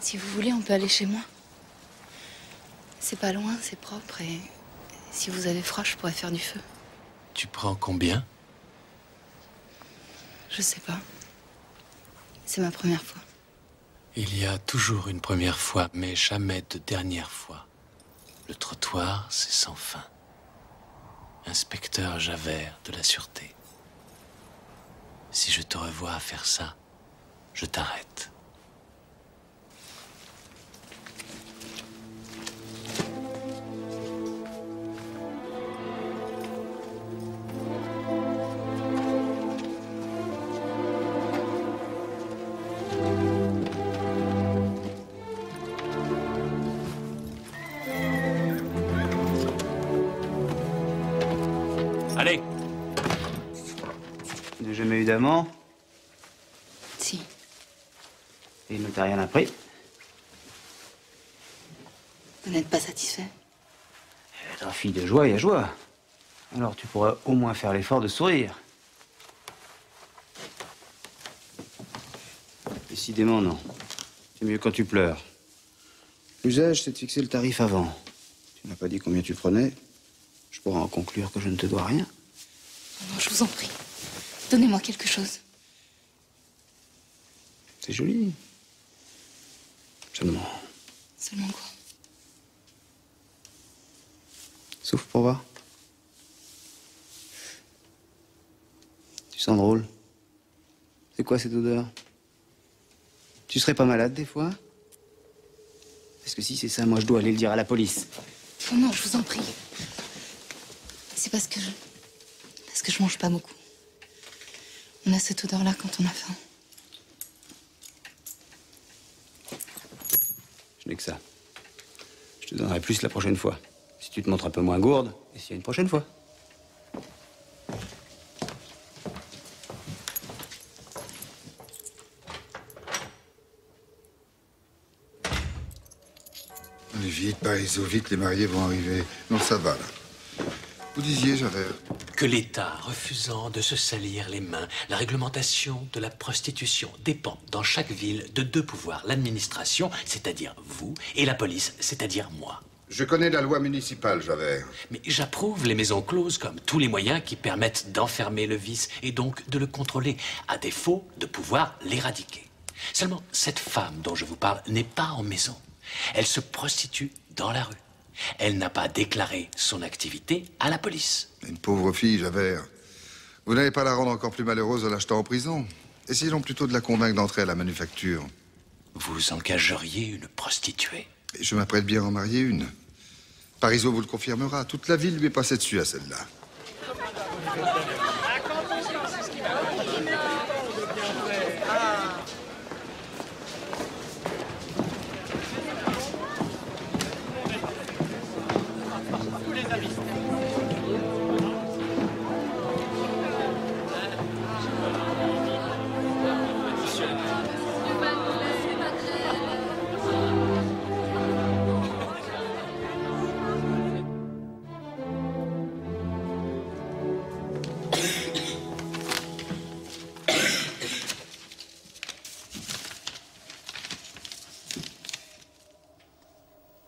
Si vous voulez, on peut aller chez moi. C'est pas loin, c'est propre et si vous avez froid, je pourrais faire du feu. Tu prends combien? Je sais pas. C'est ma première fois. Il y a toujours une première fois, mais jamais de dernière fois. Le trottoir, c'est sans fin. Inspecteur Javert de la Sûreté. Si je te revois à faire ça, je t'arrête. J'ai jamais eu d'amant. Et il ne t'a rien appris? Vous n'êtes pas satisfait? Être fille de joie, il y a joie. Alors tu pourras au moins faire l'effort de sourire. Décidément, non. C'est mieux quand tu pleures. L'usage, c'est de fixer le tarif avant. Tu n'as pas dit combien tu prenais. Je pourrais en conclure que je ne te dois rien. Non, je vous en prie. Donnez-moi quelque chose. C'est joli. Seulement. Seulement quoi? Souffle pour voir. Tu sens drôle. C'est quoi cette odeur? Tu serais pas malade des fois? Parce que si c'est ça, moi je dois aller le dire à la police. Oh non, je vous en prie. C'est parce que je mange pas beaucoup. On a cette odeur-là quand on a faim. Je n'ai que ça. Je te donnerai plus la prochaine fois. Si tu te montres un peu moins gourde, et s'il y a une prochaine fois. Allez vite, Parizeau, vite, les mariés vont arriver. Non, ça va, là. Vous disiez, j'avais... Que l'État, refusant de se salir les mains, la réglementation de la prostitution dépend dans chaque ville de deux pouvoirs, l'administration, c'est-à-dire vous, et la police, c'est-à-dire moi. Je connais la loi municipale, Javert. Mais j'approuve les maisons closes comme tous les moyens qui permettent d'enfermer le vice et donc de le contrôler, à défaut de pouvoir l'éradiquer. Seulement, cette femme dont je vous parle n'est pas en maison. Elle se prostitue dans la rue. Elle n'a pas déclaré son activité à la police. Une pauvre fille, Javert. Vous n'allez pas la rendre encore plus malheureuse en l'achetant en prison. Essayons plutôt de la convaincre d'entrer à la manufacture. Vous engageriez une prostituée? Et je m'apprête bien à en marier une. Parizeau vous le confirmera. Toute la ville lui est passée dessus à celle-là.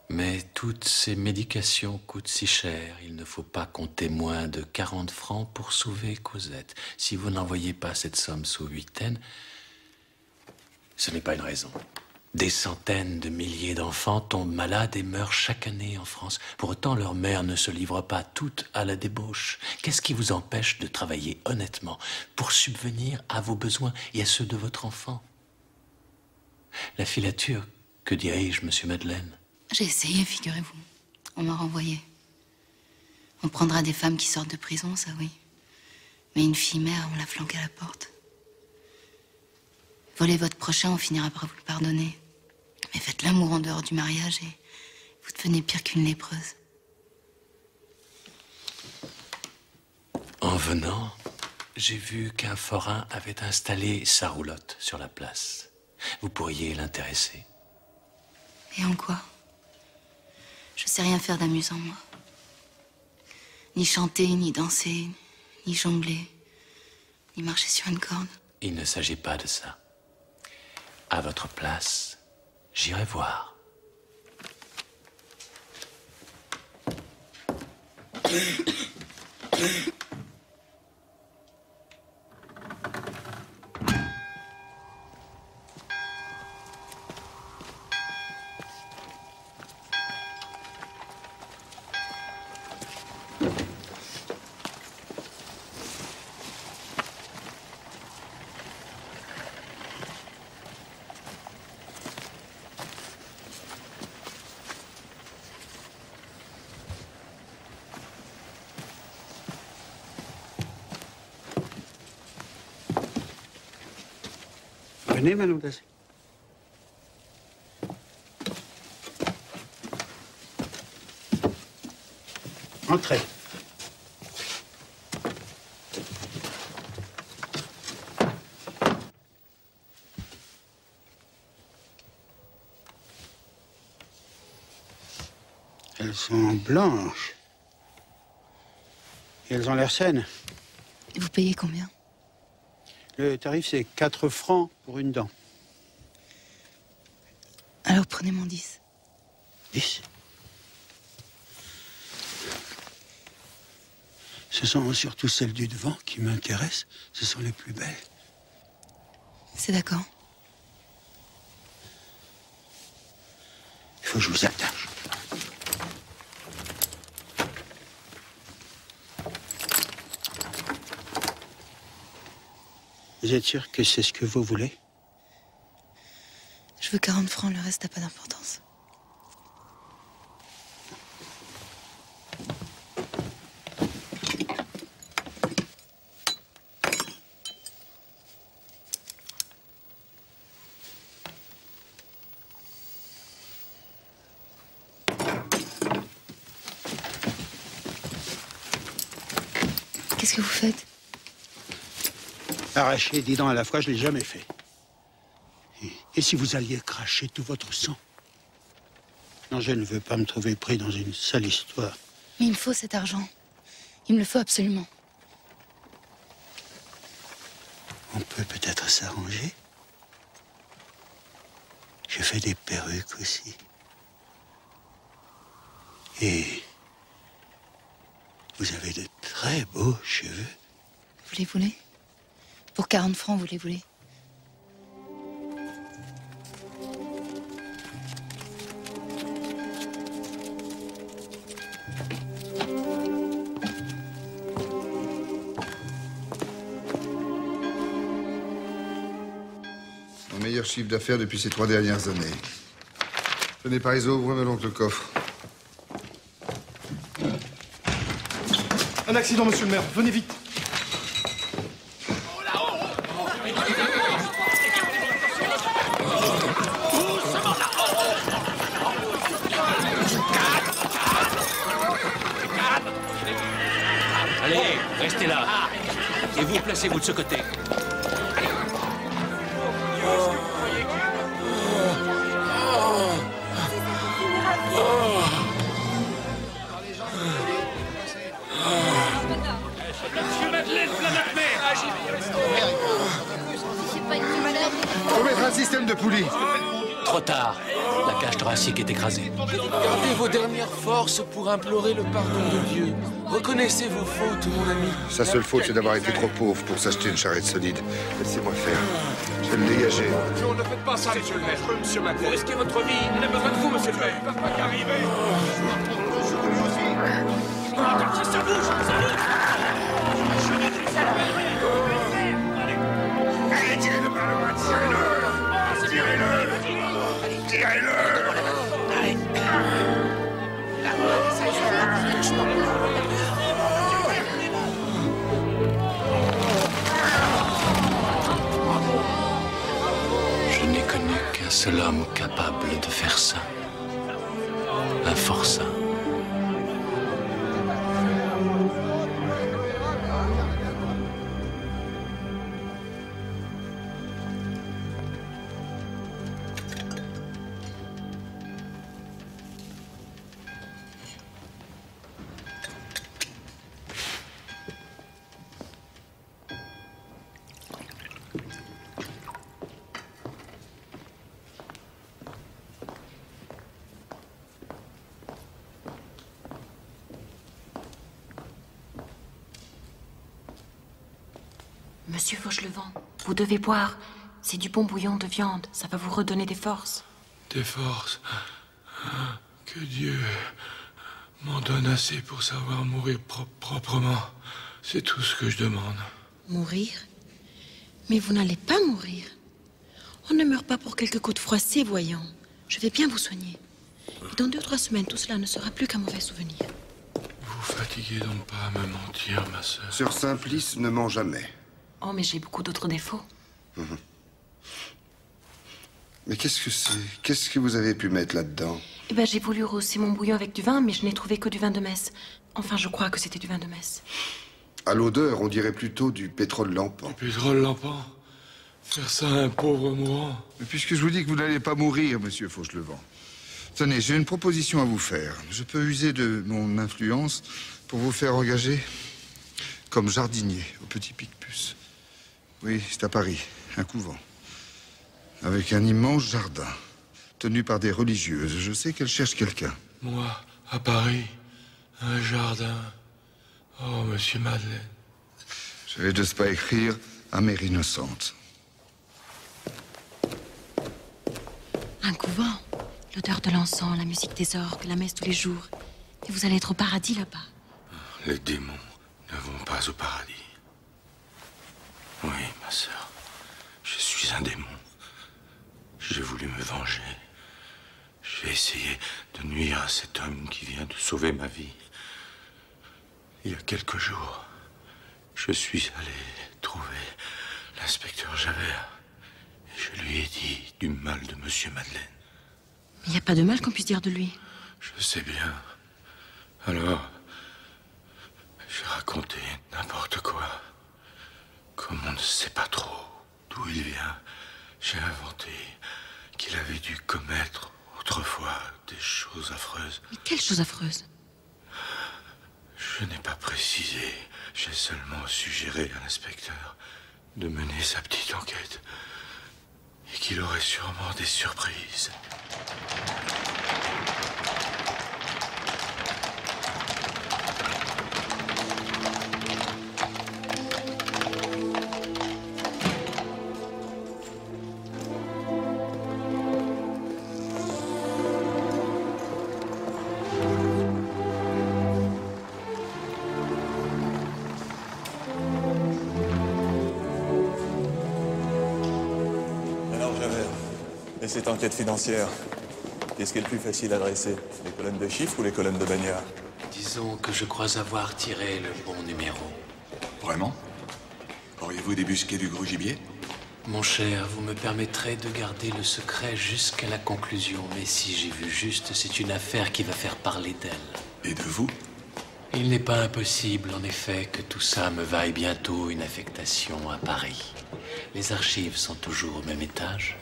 Mais toutes ces médications coûtent si cher, il ne faut pas compter moins de 40 francs pour sauver Cosette. Si vous n'envoyez pas cette somme sous huitaine, ce n'est pas une raison. Des centaines de milliers d'enfants tombent malades et meurent chaque année en France. Pour autant, leurs mères ne se livrent pas toutes à la débauche. Qu'est-ce qui vous empêche de travailler honnêtement pour subvenir à vos besoins et à ceux de votre enfant? La filature, que dirais-je, monsieur Madeleine? J'ai essayé, figurez-vous. On m'a renvoyé. On prendra des femmes qui sortent de prison, ça oui. Mais une fille mère, on la flanque à la porte. Voler votre prochain, on finira par vous le pardonner. Mais faites l'amour en dehors du mariage et vous devenez pire qu'une lépreuse. En venant, j'ai vu qu'un forain avait installé sa roulotte sur la place. Vous pourriez l'intéresser. Et en quoi? Je sais rien faire d'amusant, moi. Ni chanter, ni danser, ni jongler, ni marcher sur une corde. Il ne s'agit pas de ça. À votre place, j'irai voir. Venez, Madame Dassé. Entrez. Elles sont blanches. Et elles ont l'air saines. Et vous payez combien? Le tarif, c'est 4 francs pour une dent. Alors prenez mon 10. 10? Ce sont surtout celles du devant qui m'intéressent. Ce sont les plus belles. C'est d'accord. Il faut que je vous attache. Vous êtes sûr que c'est ce que vous voulez? Je veux 40 francs, le reste n'a pas d'importance. Qu'est-ce que vous faites? Arracher 10 dents à la fois, je ne l'ai jamais fait. Et si vous alliez cracher tout votre sang? Non, je ne veux pas me trouver pris dans une sale histoire. Mais il me faut cet argent. Il me le faut absolument. On peut peut-être s'arranger. Je fais des perruques aussi. Et vous avez de très beaux cheveux. Vous les voulez? Pour 40 francs, vous les voulez? Mon meilleur chiffre d'affaires depuis ces 3 dernières années. Tenez, Parizeau, ouvrez-moi donc le coffre. Un accident, monsieur le maire. Venez vite. Allez, restez là. Et vous, placez-vous de ce côté. Faut mettre un système de poulie. Trop tard. La cage thoracique est écrasée. Gardez vos dernières forces pour implorer le pardon de Dieu. Reconnaissez vos fautes, mon ami. Sa seule faute, c'est d'avoir été trop pauvre pour s'acheter une charrette solide. Laissez-moi faire. Je vais le dégager. Ne faites pas ça, monsieur le maire. Monsieur Macron. Vous risquez votre vie. Il a besoin de vous, monsieur le maire. Il ne va pas y arriver. Ça bouge, ça bouge. Allez, tirez-le par le bas, tirez-le. Tirez-le. Tirez-le. Je n'ai connu qu'un seul homme capable de faire ça. Un forçat. Monsieur Fauchelevent, vous devez boire. C'est du bon bouillon de viande. Ça va vous redonner des forces. Des forces. Que Dieu m'en donne assez pour savoir mourir proprement. C'est tout ce que je demande. Mourir? Mais vous n'allez pas mourir. On ne meurt pas pour quelques côtes froissées, voyons. Je vais bien vous soigner. Et dans 2 ou 3 semaines, tout cela ne sera plus qu'un mauvais souvenir. Vous fatiguez donc pas à me mentir, ma sœur. Sœur Simplice ne ment jamais. Oh, mais j'ai beaucoup d'autres défauts. Mhm. Mais qu'est-ce que c'est? Qu'est-ce que vous avez pu mettre là-dedans? Eh ben, j'ai voulu rehausser mon bouillon avec du vin, mais je n'ai trouvé que du vin de messe. Enfin, je crois que c'était du vin de messe. À l'odeur, on dirait plutôt du pétrole lampant. Du pétrole lampant? Faire ça à un pauvre mourant? Mais puisque je vous dis que vous n'allez pas mourir, monsieur Fauchelevent, Tenez, j'ai une proposition à vous faire. Je peux user de mon influence pour vous faire engager comme jardinier au Petit Picpus. Oui, c'est à Paris, un couvent. Avec un immense jardin, tenu par des religieuses. Je sais qu'elles cherchent quelqu'un. Moi, à Paris, un jardin. Oh, monsieur Madeleine. Je n'ose pas écrire à mère innocente. Un couvent. L'odeur de l'encens, la musique des orgues, la messe tous les jours. Et vous allez être au paradis là-bas. Les démons ne vont pas au paradis. Oui, ma sœur, je suis un démon. J'ai voulu me venger. J'ai essayé de nuire à cet homme qui vient de sauver ma vie. Il y a quelques jours, je suis allé trouver l'inspecteur Javert et je lui ai dit du mal de monsieur Madeleine. Mais il n'y a pas de mal qu'on puisse dire de lui. Je sais bien. Alors, j'ai raconté n'importe quoi. Comme on ne sait pas trop d'où il vient, j'ai inventé qu'il avait dû commettre autrefois des choses affreuses. Mais quelles choses affreuses? Je n'ai pas précisé. J'ai seulement suggéré à l'inspecteur de mener sa petite enquête et qu'il aurait sûrement des surprises. Et cette enquête financière, qu'est-ce qui est le plus facile à dresser? Les colonnes de chiffres ou les colonnes de bannières? Disons que je crois avoir tiré le bon numéro. Vraiment? Auriez-vous débusqué du gros gibier? Mon cher, vous me permettrez de garder le secret jusqu'à la conclusion. Mais si j'ai vu juste, c'est une affaire qui va faire parler d'elle. Et de vous? Il n'est pas impossible, en effet, que tout ça me vaille bientôt une affectation à Paris. Les archives sont toujours au même étage.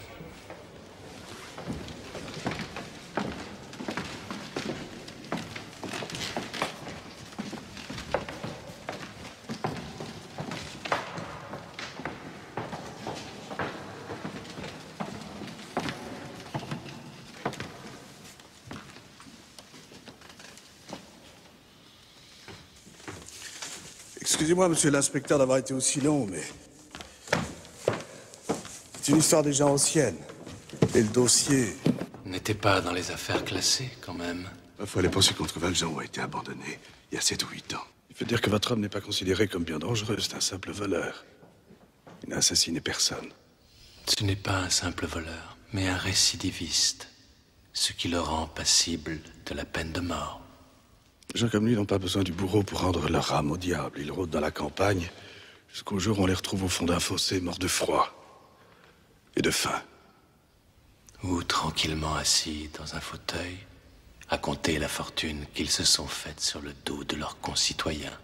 Excusez-moi, monsieur l'inspecteur, d'avoir été aussi long, mais... c'est une histoire déjà ancienne. Et le dossier... N'était pas dans les affaires classées, quand même. Ma foi, les poursuites contre Valjean ont été abandonnées il y a 7 ou 8 ans. Il faut dire que votre homme n'est pas considéré comme bien dangereux, c'est un simple voleur. Il n'a assassiné personne. Ce n'est pas un simple voleur, mais un récidiviste. Ce qui le rend passible de la peine de mort. Les gens comme lui n'ont pas besoin du bourreau pour rendre leur âme au diable. Ils rôdent dans la campagne jusqu'au jour où on les retrouve au fond d'un fossé, morts de froid et de faim. Ou tranquillement assis dans un fauteuil, à compter la fortune qu'ils se sont faite sur le dos de leurs concitoyens.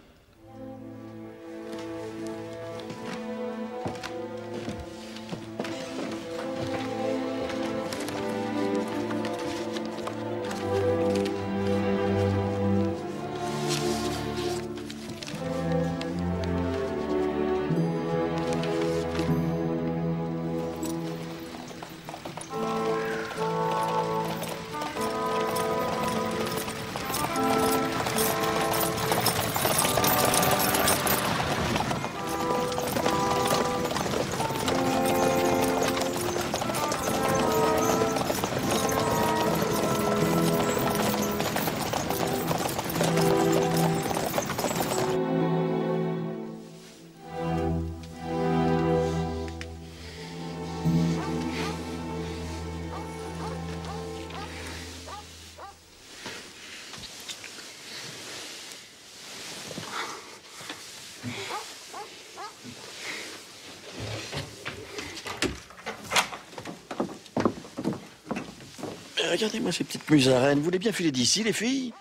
Regardez-moi ces petites musaraines. Vous voulez bien filer d'ici, les filles?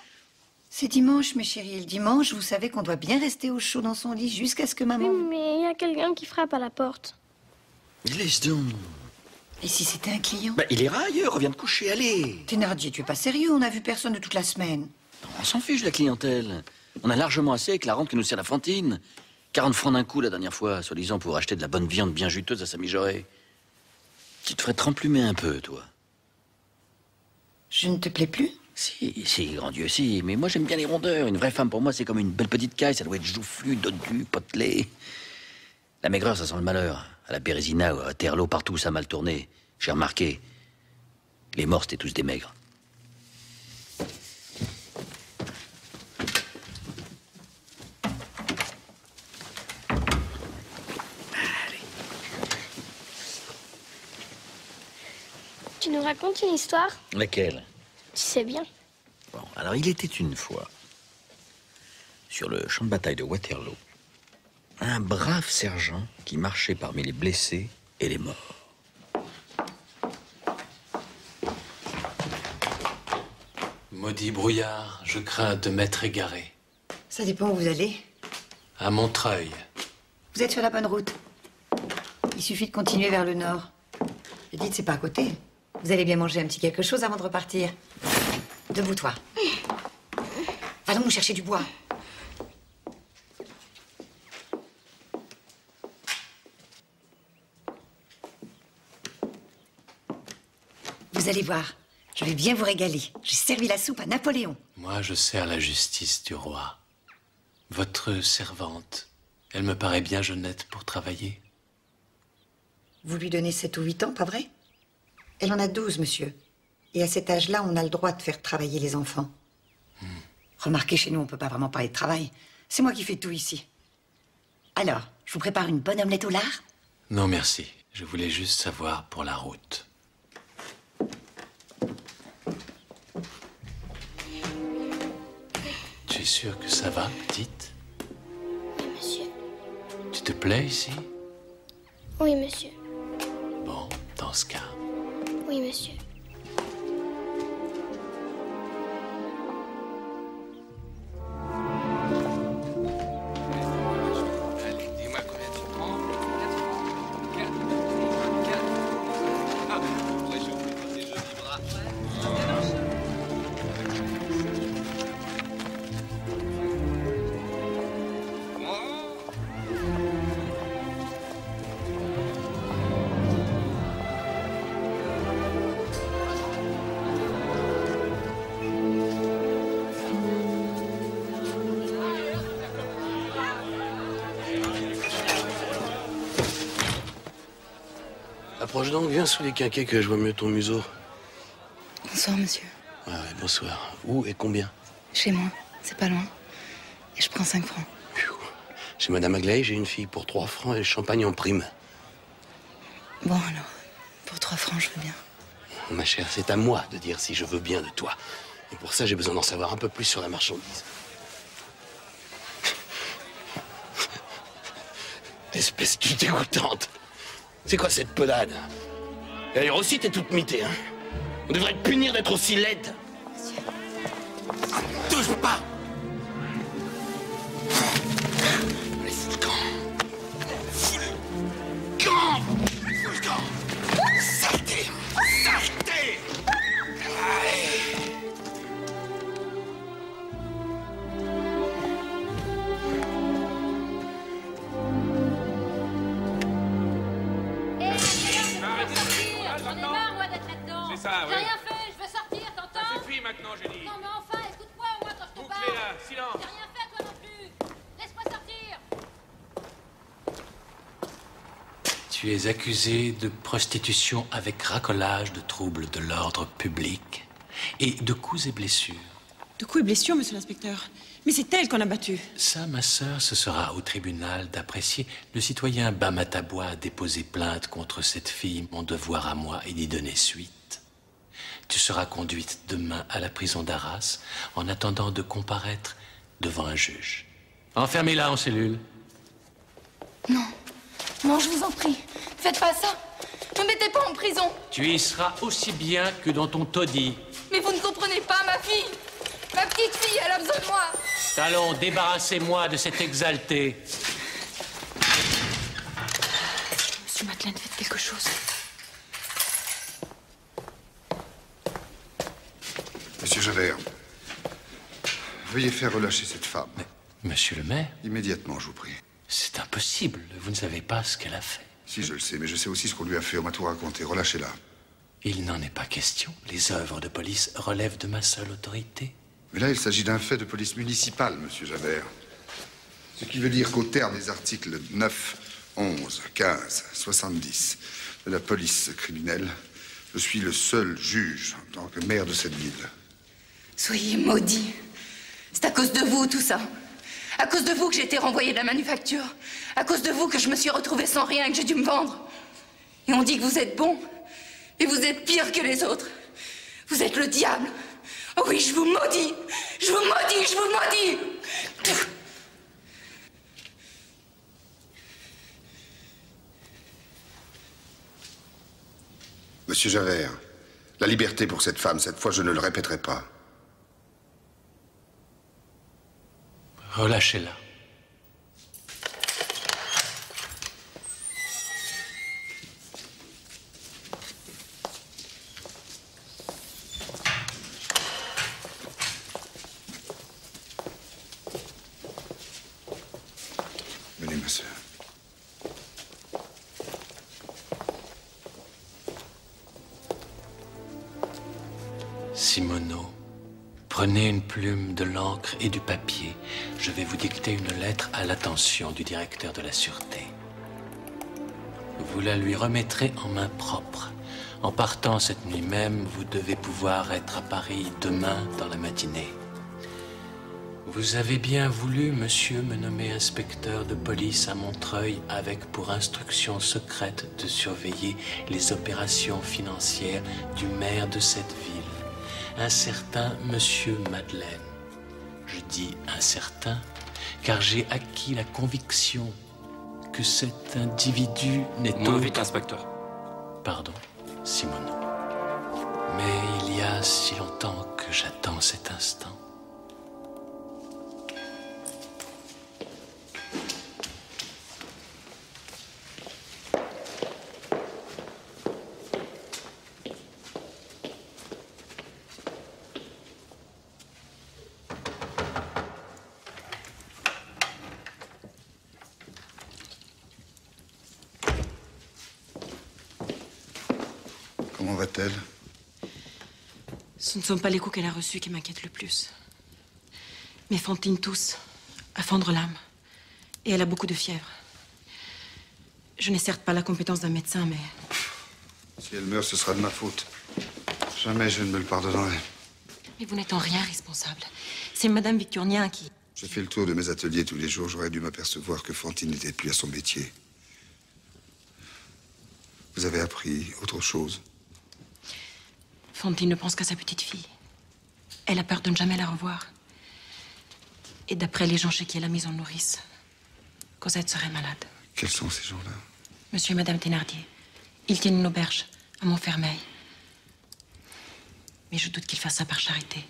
C'est dimanche, mes chéris. Et le dimanche, vous savez qu'on doit bien rester au chaud dans son lit jusqu'à ce que maman... Oui, mais il y a quelqu'un qui frappe à la porte. Laisse donc. Et si c'était un client? Bah, il ira ailleurs, revient de coucher, allez. Thénardier, tu es pas sérieux, on a vu personne de toute la semaine. On s'en fiche de la clientèle. On a largement assez avec la rente que nous sert la Fantine. 40 francs d'un coup la dernière fois, soi-disant pour acheter de la bonne viande bien juteuse à sa mijaurée. Tu te ferais tremplumer un peu, toi. Je ne te plais plus? Si, grand Dieu, si. Mais moi, j'aime bien les rondeurs. Une vraie femme, pour moi, c'est comme une belle petite caille. Ça doit être joufflu, dodue, potelé. La maigreur, ça sent le malheur. À la Bérésina ou à Terlo, partout où ça a mal tourné. J'ai remarqué. Les morts, c'était tous des maigres. Tu nous racontes une histoire? Laquelle? Tu sais bien. Bon, alors il était une fois, sur le champ de bataille de Waterloo, un brave sergent qui marchait parmi les blessés et les morts. Maudit brouillard, je crains de m'être égaré. Ça dépend où vous allez. À Montreuil. Vous êtes sur la bonne route. Il suffit de continuer vers le nord. Et dites, c'est pas à côté. Vous allez bien manger un petit quelque chose avant de repartir. Debout, toi. Allons nous chercher du bois. Vous allez voir, je vais bien vous régaler. J'ai servi la soupe à Napoléon. Moi, je sers la justice du roi. Votre servante, elle me paraît bien jeunette pour travailler. Vous lui donnez 7 ou 8 ans, pas vrai? Elle en a 12, monsieur. Et à cet âge-là, on a le droit de faire travailler les enfants. Remarquez, chez nous, on peut pas vraiment parler de travail. C'est moi qui fais tout ici. Alors, je vous prépare une bonne omelette au lard? Non, merci. Je voulais juste savoir pour la route. Tu es sûre que ça va, petite? Oui, monsieur. Tu te plais ici? Oui, monsieur. Bon, dans ce cas. Oui, monsieur. Dis-moi combien tu prends. Approche donc, viens sous les quinquets que je vois mieux ton museau. Bonsoir, monsieur. Ouais, bonsoir. Où et combien? Chez moi, c'est pas loin. Et je prends 5 francs. Chez Madame Aglaé, j'ai une fille pour 3 francs et le champagne en prime. Bon, alors, pour 3 francs, je veux bien. Ma chère, c'est à moi de dire si je veux bien de toi. Et pour ça, j'ai besoin d'en savoir un peu plus sur la marchandise. Espèce de dégoûtante. C'est quoi cette pelade? Et d'ailleurs aussi, t'es toute mitée, hein? On devrait te punir d'être aussi laide. Touche pas! Allez, fous le camp! Fous le camp! Fous le camp! Saleté! Saleté! Allez! C'est ça, oui. J'ai rien fait, je veux sortir, t'entends? Ça suffit maintenant, j'ai dit. Non mais enfin, écoute-moi au moins quand je te parle. Bouclez là, silence. J'ai rien fait toi non plus. Laisse-moi sortir. Tu es accusé de prostitution avec racolage de troubles de l'ordre public et de coups et blessures. De coups et blessures, monsieur l'inspecteur. Mais c'est elle qu'on a battue. Ça, ma sœur, ce sera au tribunal d'apprécier. Le citoyen Bamatabois a déposé plainte contre cette fille. Mon devoir à moi est d'y donner suite. Tu seras conduite demain à la prison d'Arras en attendant de comparaître devant un juge. Enfermez-la en cellule. Non. Non, je vous en prie. Faites pas ça. Ne me mettez pas en prison. Tu y seras aussi bien que dans ton taudis. Mais vous ne comprenez pas, ma fille. Ma petite fille, elle a besoin de moi. Allons, débarrassez-moi de cet exalté. Monsieur Madeleine, faites quelque chose. Monsieur Javert, veuillez faire relâcher cette femme. Mais, monsieur le maire? Immédiatement, je vous prie. C'est impossible. Vous ne savez pas ce qu'elle a fait. Si, je le sais, mais je sais aussi ce qu'on lui a fait. On m'a tout raconté. Relâchez-la. Il n'en est pas question. Les œuvres de police relèvent de ma seule autorité. Mais là, il s'agit d'un fait de police municipale, monsieur Javert. Ce qui veut dire qu'au terme des articles 9, 11, 15, 70 de la police criminelle, je suis le seul juge en tant que maire de cette ville. Soyez maudits. C'est à cause de vous, tout ça. À cause de vous que j'ai été renvoyée de la manufacture. À cause de vous que je me suis retrouvée sans rien et que j'ai dû me vendre. Et on dit que vous êtes bon. Et vous êtes pire que les autres. Vous êtes le diable. Oh oui, je vous maudis. Je vous maudis, je vous maudis. Monsieur Javert, la liberté pour cette femme, cette fois, je ne le répéterai pas. Relâchez-la. Venez, ma sœur. Simoneau, prenez une plume, de l'encre et du papier. Je vais vous dicter une lettre à l'attention du directeur de la Sûreté. Vous la lui remettrez en main propre. En partant cette nuit même, vous devez pouvoir être à Paris demain dans la matinée. Vous avez bien voulu, monsieur, me nommer inspecteur de police à Montreuil avec pour instruction secrète de surveiller les opérations financières du maire de cette ville, un certain monsieur Madeleine. Je dis incertain, car j'ai acquis la conviction que cet individu n'est Moins autre... vite, inspecteur. Pardon, Simoneau. Mais il y a si longtemps que j'attends cet instant. Comment va-t-elle? Ce ne sont pas les coups qu'elle a reçus qui m'inquiètent le plus. Mais Fantine tousse, à fendre l'âme. Et elle a beaucoup de fièvre. Je n'ai certes pas la compétence d'un médecin, mais... Si elle meurt, ce sera de ma faute. Jamais je ne me le pardonnerai. Mais vous n'êtes en rien responsable. C'est Madame Victurnien qui... J'ai fait le tour de mes ateliers tous les jours. J'aurais dû m'apercevoir que Fantine n'était plus à son métier. Vous avez appris autre chose? Fantine ne pense qu'à sa petite fille. Elle a peur de ne jamais la revoir. Et d'après les gens chez qui elle a mis en nourrice, Cosette serait malade. Quels sont ces gens-là? Monsieur et Madame Thénardier. Ils tiennent une auberge à Montfermeil. Mais je doute qu'ils fassent ça par charité.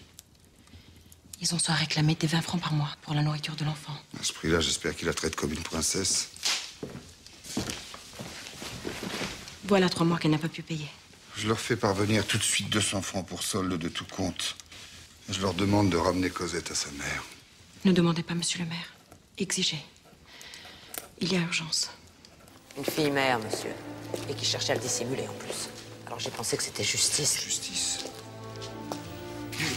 Ils ont soit réclamé des 20 francs par mois pour la nourriture de l'enfant. À ce prix-là, j'espère qu'il la traite comme une princesse. Voilà 3 mois qu'elle n'a pas pu payer. Je leur fais parvenir tout de suite 200 francs pour solde de tout compte. Je leur demande de ramener Cosette à sa mère. Ne demandez pas, monsieur le maire. Exigez. Il y a urgence. Une fille mère, monsieur. Et qui cherchait à le dissimuler en plus. Alors j'ai pensé que c'était justice. Justice.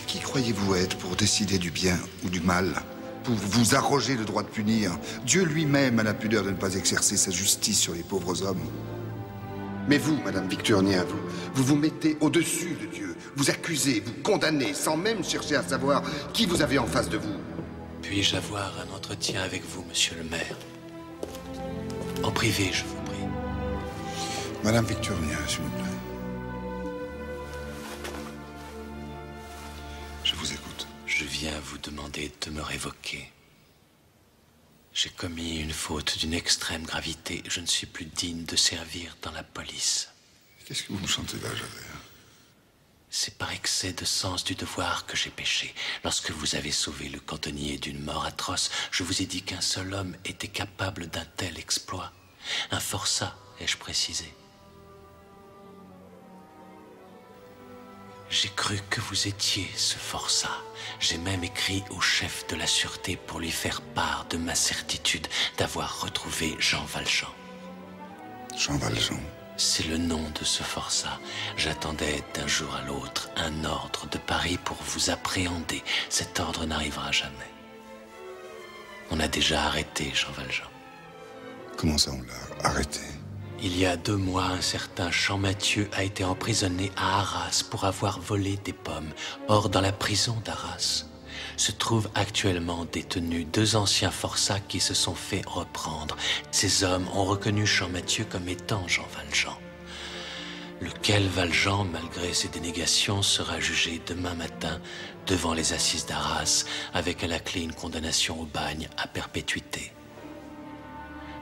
Qui croyez-vous être pour décider du bien ou du mal? Pour vous arroger le droit de punir? Dieu lui-même a la pudeur de ne pas exercer sa justice sur les pauvres hommes. Mais vous, Madame Victurnien, vous vous mettez au-dessus de Dieu. Vous accusez, vous condamnez, sans même chercher à savoir qui vous avez en face de vous. Puis-je avoir un entretien avec vous, monsieur le maire? En privé, je vous prie. Madame Victurnien, s'il vous plaît. Je vous écoute. Je viens vous demander de me révoquer. J'ai commis une faute d'une extrême gravité. Je ne suis plus digne de servir dans la police. Qu'est-ce que vous me chantez là, Javert? C'est par excès de sens du devoir que j'ai péché. Lorsque vous avez sauvé le cantonnier d'une mort atroce, je vous ai dit qu'un seul homme était capable d'un tel exploit. Un forçat, ai-je précisé. J'ai cru que vous étiez ce forçat. J'ai même écrit au chef de la sûreté pour lui faire part de ma certitude d'avoir retrouvé Jean Valjean. Jean Valjean. C'est le nom de ce forçat. J'attendais d'un jour à l'autre un ordre de Paris pour vous appréhender. Cet ordre n'arrivera jamais. On a déjà arrêté Jean Valjean. Comment ça, on l'a arrêté? Il y a 2 mois, un certain Champmathieu a été emprisonné à Arras pour avoir volé des pommes. Or, dans la prison d'Arras, se trouvent actuellement détenus 2 anciens forçats qui se sont fait reprendre. Ces hommes ont reconnu Champmathieu comme étant Jean Valjean. Lequel Valjean, malgré ses dénégations, sera jugé demain matin devant les assises d'Arras, avec à la clé une condamnation au bagne à perpétuité.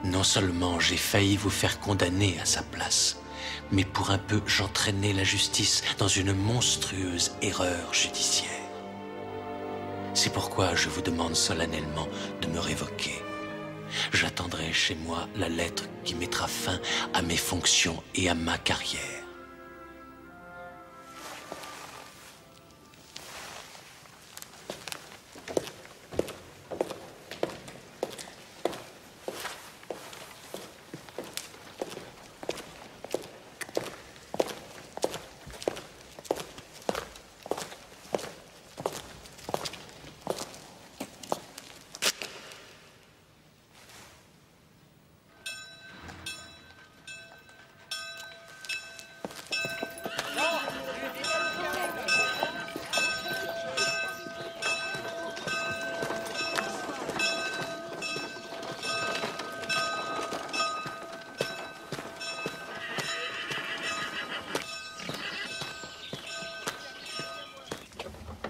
Non seulement j'ai failli vous faire condamner à sa place, mais pour un peu j'entraînais la justice dans une monstrueuse erreur judiciaire. C'est pourquoi je vous demande solennellement de me révoquer. J'attendrai chez moi la lettre qui mettra fin à mes fonctions et à ma carrière.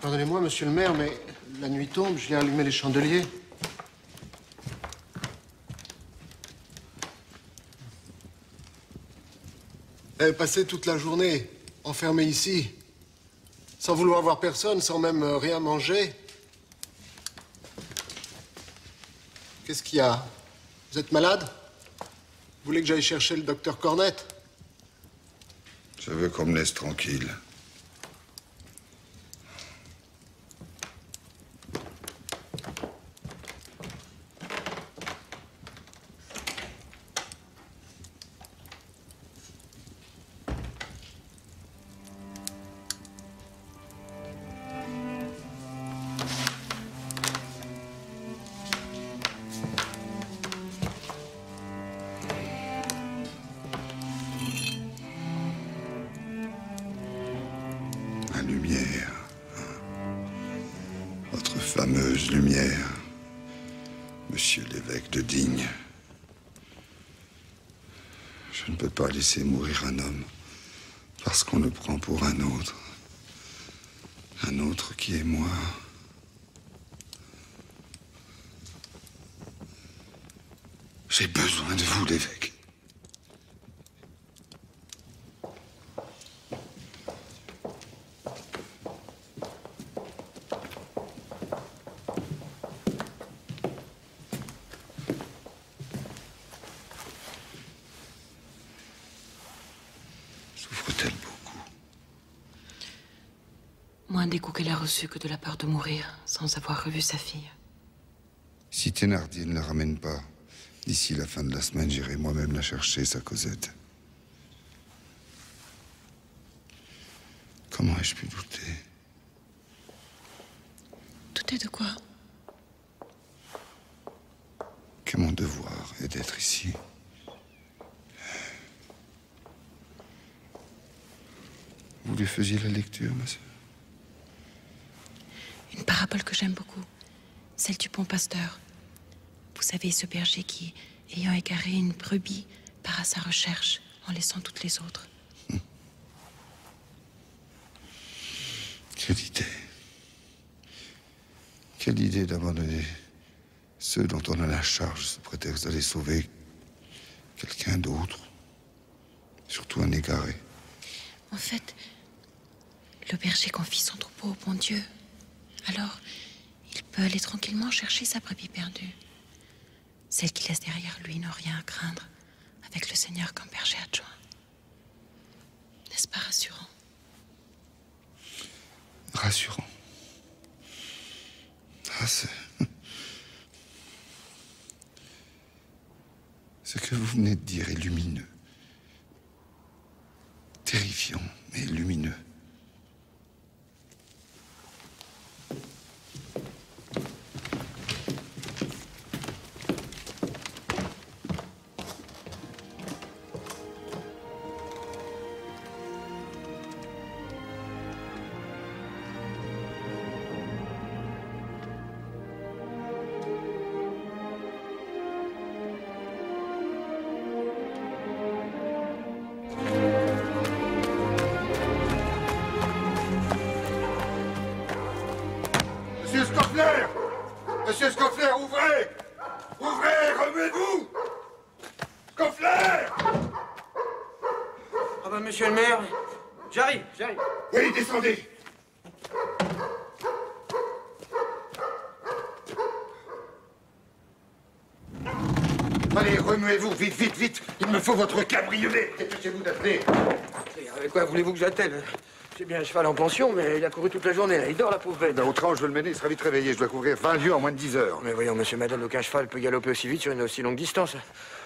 Pardonnez-moi, monsieur le maire, mais la nuit tombe, je viens allumer les chandeliers. Passer toute la journée enfermé ici, sans vouloir voir personne, sans même rien manger. Qu'est-ce qu'il y a? Vous êtes malade? Vous voulez que j'aille chercher le docteur Cornette? Je veux qu'on me laisse tranquille. La lumière. Votre fameuse lumière. Monsieur l'évêque de Digne. Je ne peux pas laisser mourir un homme parce qu'on le prend pour un autre. Un autre qui est moi. J'ai besoin de vous, l'évêque. Souffre-t-elle beaucoup? Moins des coups qu'elle a reçus que de la peur de mourir sans avoir revu sa fille. Si Thénardier ne la ramène pas, d'ici la fin de la semaine, j'irai moi-même la chercher, sa Cosette. Comment ai-je pu douter? Douter de quoi? Que mon devoir est d'être ici. Vous lui faisiez la lecture, ma sœur? Une parabole que j'aime beaucoup. Celle du bon pasteur. Vous savez, ce berger qui, ayant égaré une brebis, part à sa recherche en laissant toutes les autres. Quelle idée. Quelle idée d'abandonner ceux dont on a la charge sous prétexte d'aller sauver quelqu'un d'autre. Surtout un égaré. En fait, le berger confie son troupeau au bon Dieu. Alors, il peut aller tranquillement chercher sa brebis perdue. Celle qui laisse derrière lui n'a rien à craindre, avec le Seigneur comme berger adjoint. N'est-ce pas rassurant? rassurant. Ah, ce que vous venez de dire est lumineux. Terrifiant, mais lumineux. Monsieur Scoffler! Monsieur Scoffler, ouvrez! Ouvrez, remuez-vous! Scoffler! Ah bah, monsieur le maire, j'arrive. Oui, descendez! Allez, remuez-vous, vite, vite, vite! Il me faut votre cabriolet! Dépêchez-vous d'appeler! Avec quoi voulez-vous que j'attelle? J'ai bien un cheval en pension, mais il a couru toute la journée, là. Il dort, la pauvre bête. Ben, au train où je veux le mener, il sera vite réveillé. Je dois couvrir 20 lieues en moins de 10 heures. Mais voyons, monsieur, madame, aucun cheval peut galoper aussi vite sur une aussi longue distance.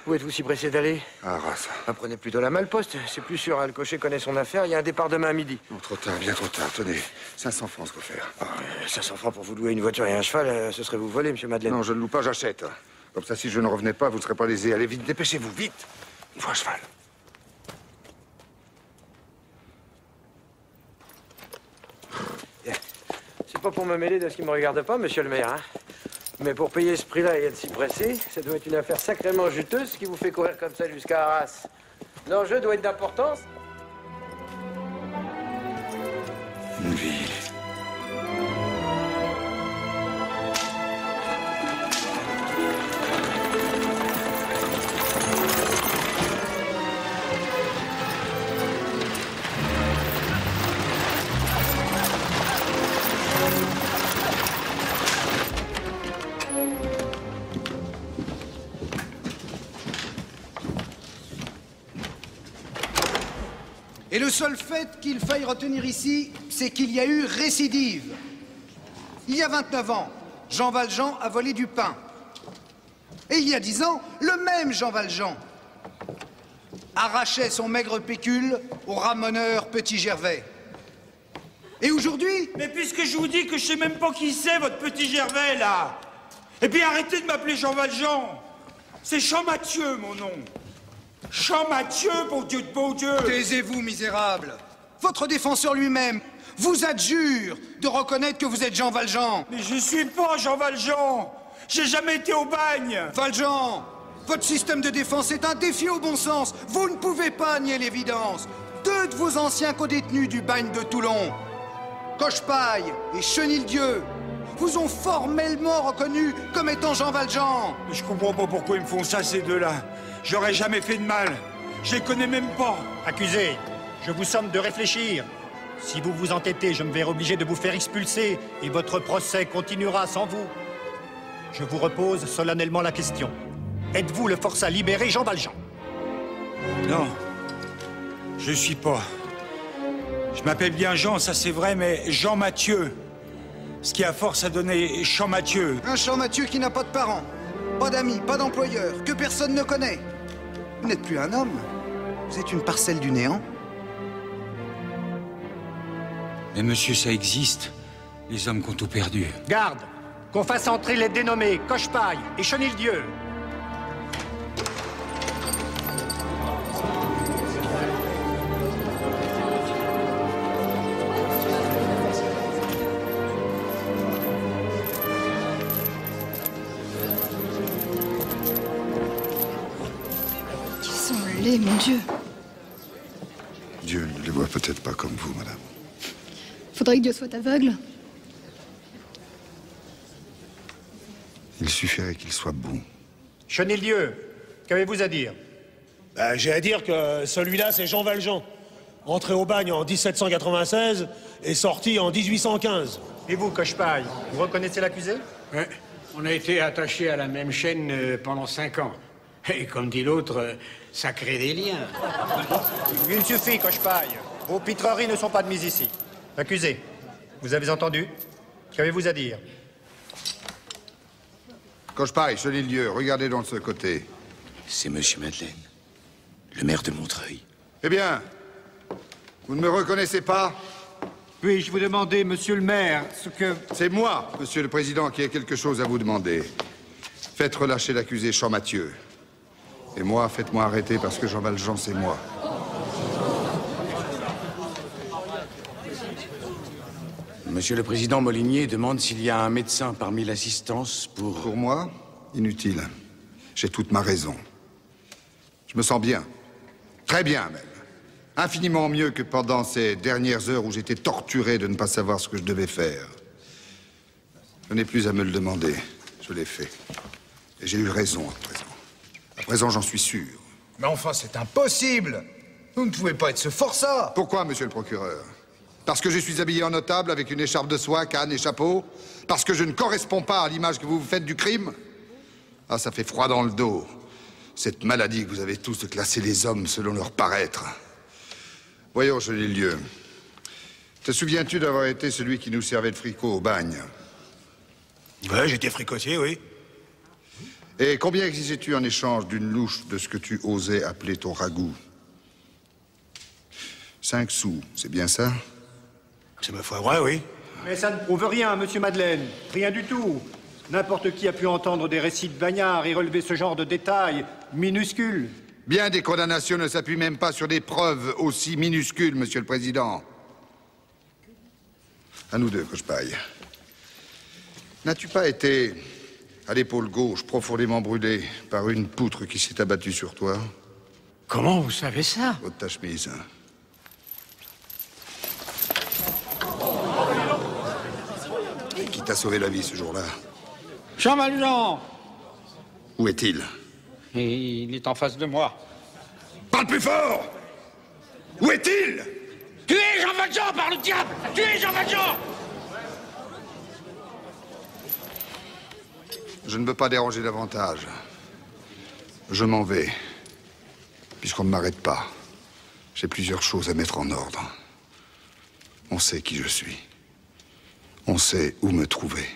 Où êtes-vous si pressé d'aller? Ah, race. Prenez plutôt la malposte. C'est plus sûr, hein. Le cocher connaît son affaire. Il y a un départ demain à midi. Non, trop tard, bien trop tard. Tenez, 500 francs, ce qu'on fait. 500 francs pour vous louer une voiture et un cheval, ce serait vous voler, monsieur Madeleine. Non, je ne loue pas, j'achète. Comme ça, si je ne revenais pas, vous ne serez pas lésé. Allez, vite, dépêchez-vous, vite! Il faut un cheval. C'est pas pour me mêler de ce qui me regarde pas, monsieur le maire, hein. Mais pour payer ce prix-là et être si pressé, ça doit être une affaire sacrément juteuse qui vous fait courir comme ça jusqu'à Arras. L'enjeu doit être d'importance. Une vie. Et le seul fait qu'il faille retenir ici, c'est qu'il y a eu récidive. Il y a 29 ans, Jean Valjean a volé du pain. Et il y a 10 ans, le même Jean Valjean arrachait son maigre pécule au ramoneur Petit Gervais. Et aujourd'hui... Mais puisque je vous dis que je sais même pas qui c'est, votre Petit Gervais, là. Et puis arrêtez de m'appeler Jean Valjean. C'est Champmathieu, mon nom. Champmathieu, pour Dieu de beau Dieu! Taisez-vous, misérable! Votre défenseur lui-même vous adjure de reconnaître que vous êtes Jean Valjean. Mais je suis pas Jean Valjean! J'ai jamais été au bagne! Valjean, votre système de défense est un défi au bon sens. Vous ne pouvez pas nier l'évidence. Deux de vos anciens codétenus du bagne de Toulon, Cochepaille et Chenildieu, vous ont formellement reconnu comme étant Jean Valjean. Mais je comprends pas pourquoi ils me font ça, ces deux-là. J'aurais jamais fait de mal. Je les connais même pas. Accusé, je vous somme de réfléchir. Si vous vous entêtez, je me verrai obligé de vous faire expulser et votre procès continuera sans vous. Je vous repose solennellement la question. Êtes-vous le forçat libéré Jean Valjean? Non. Je suis pas. Je m'appelle bien Jean, ça c'est vrai, mais Jean Mathieu. Ce qui a force à donner Champmathieu. Un Champmathieu qui n'a pas de parents, pas d'amis, pas d'employeur, que personne ne connaît. Vous n'êtes plus un homme, vous êtes une parcelle du néant. Mais monsieur, ça existe, les hommes qui ont tout perdu. Garde, qu'on fasse entrer les dénommés Cochepaille et Chenildieu. Mon Dieu. Dieu ne les voit peut-être pas comme vous, madame. Faudrait que Dieu soit aveugle. Il suffirait qu'il soit bon. Chenildieu, qu'avez-vous à dire? J'ai à dire que celui-là, c'est Jean Valjean. Entré au bagne en 1796 et sorti en 1815. Et vous, Cochepaille, vous reconnaissez l'accusé? Oui, on a été attachés à la même chaîne pendant 5 ans. Et comme dit l'autre, ça crée des liens. Il suffit, Cochepaille. Vos pitreries ne sont pas de mise ici. Accusé, Vous avez entendu? Qu'avez-vous à dire? Cochepaille, Chenildieu, regardez donc de ce côté. C'est Monsieur Madeleine, le maire de Montreuil. Eh bien, vous ne me reconnaissez pas? Puis-je vous demander, monsieur le maire, ce que... C'est moi, monsieur le président, qui ai quelque chose à vous demander. Faites relâcher l'accusé Champmathieu. Et moi, faites-moi arrêter parce que Jean Valjean, c'est moi. Monsieur le président Molinier demande s'il y a un médecin parmi l'assistance pour... Pour moi, inutile. J'ai toute ma raison. Je me sens bien. Très bien, même. Infiniment mieux que pendant ces dernières heures où j'étais torturé de ne pas savoir ce que je devais faire. Je n'ai plus à me le demander. Je l'ai fait. Et j'ai eu raison à présent. À présent, j'en suis sûr. Mais enfin, c'est impossible. Vous ne pouvez pas être ce forçat. Pourquoi, monsieur le procureur? Parce que je suis habillé en notable avec une écharpe de soie, canne et chapeau? Parce que je ne corresponds pas à l'image que vous vous faites du crime? Ah, ça fait froid dans le dos. Cette maladie que vous avez tous de classer les hommes selon leur paraître. Voyons, Chenildieu. Te souviens-tu d'avoir été celui qui nous servait de fricot au bagne? Ouais, j'étais fricotier, oui. Et combien exigeais-tu en échange d'une louche de ce que tu osais appeler ton ragoût? 5 sous, c'est bien ça? C'est ma foi vrai, oui. Mais ça ne prouve rien, monsieur Madeleine. Rien du tout. N'importe qui a pu entendre des récits de bagnards et relever ce genre de détails minuscules. Bien des condamnations ne s'appuient même pas sur des preuves aussi minuscules, monsieur le président. À nous deux, Cochepaille. N'as-tu pas été, à l'épaule gauche, profondément brûlé par une poutre qui s'est abattue sur toi? Comment vous savez ça? Haute ta chemise. Et qui t'a sauvé la vie ce jour-là? Jean Valjean! Où est-il? Il est en face de moi. Parle plus fort! Où est-il? Tuez Jean Valjean, par le diable! Tuez Jean Valjean! Je ne veux pas déranger davantage. Je m'en vais. Puisqu'on ne m'arrête pas. J'ai plusieurs choses à mettre en ordre. On sait qui je suis. On sait où me trouver.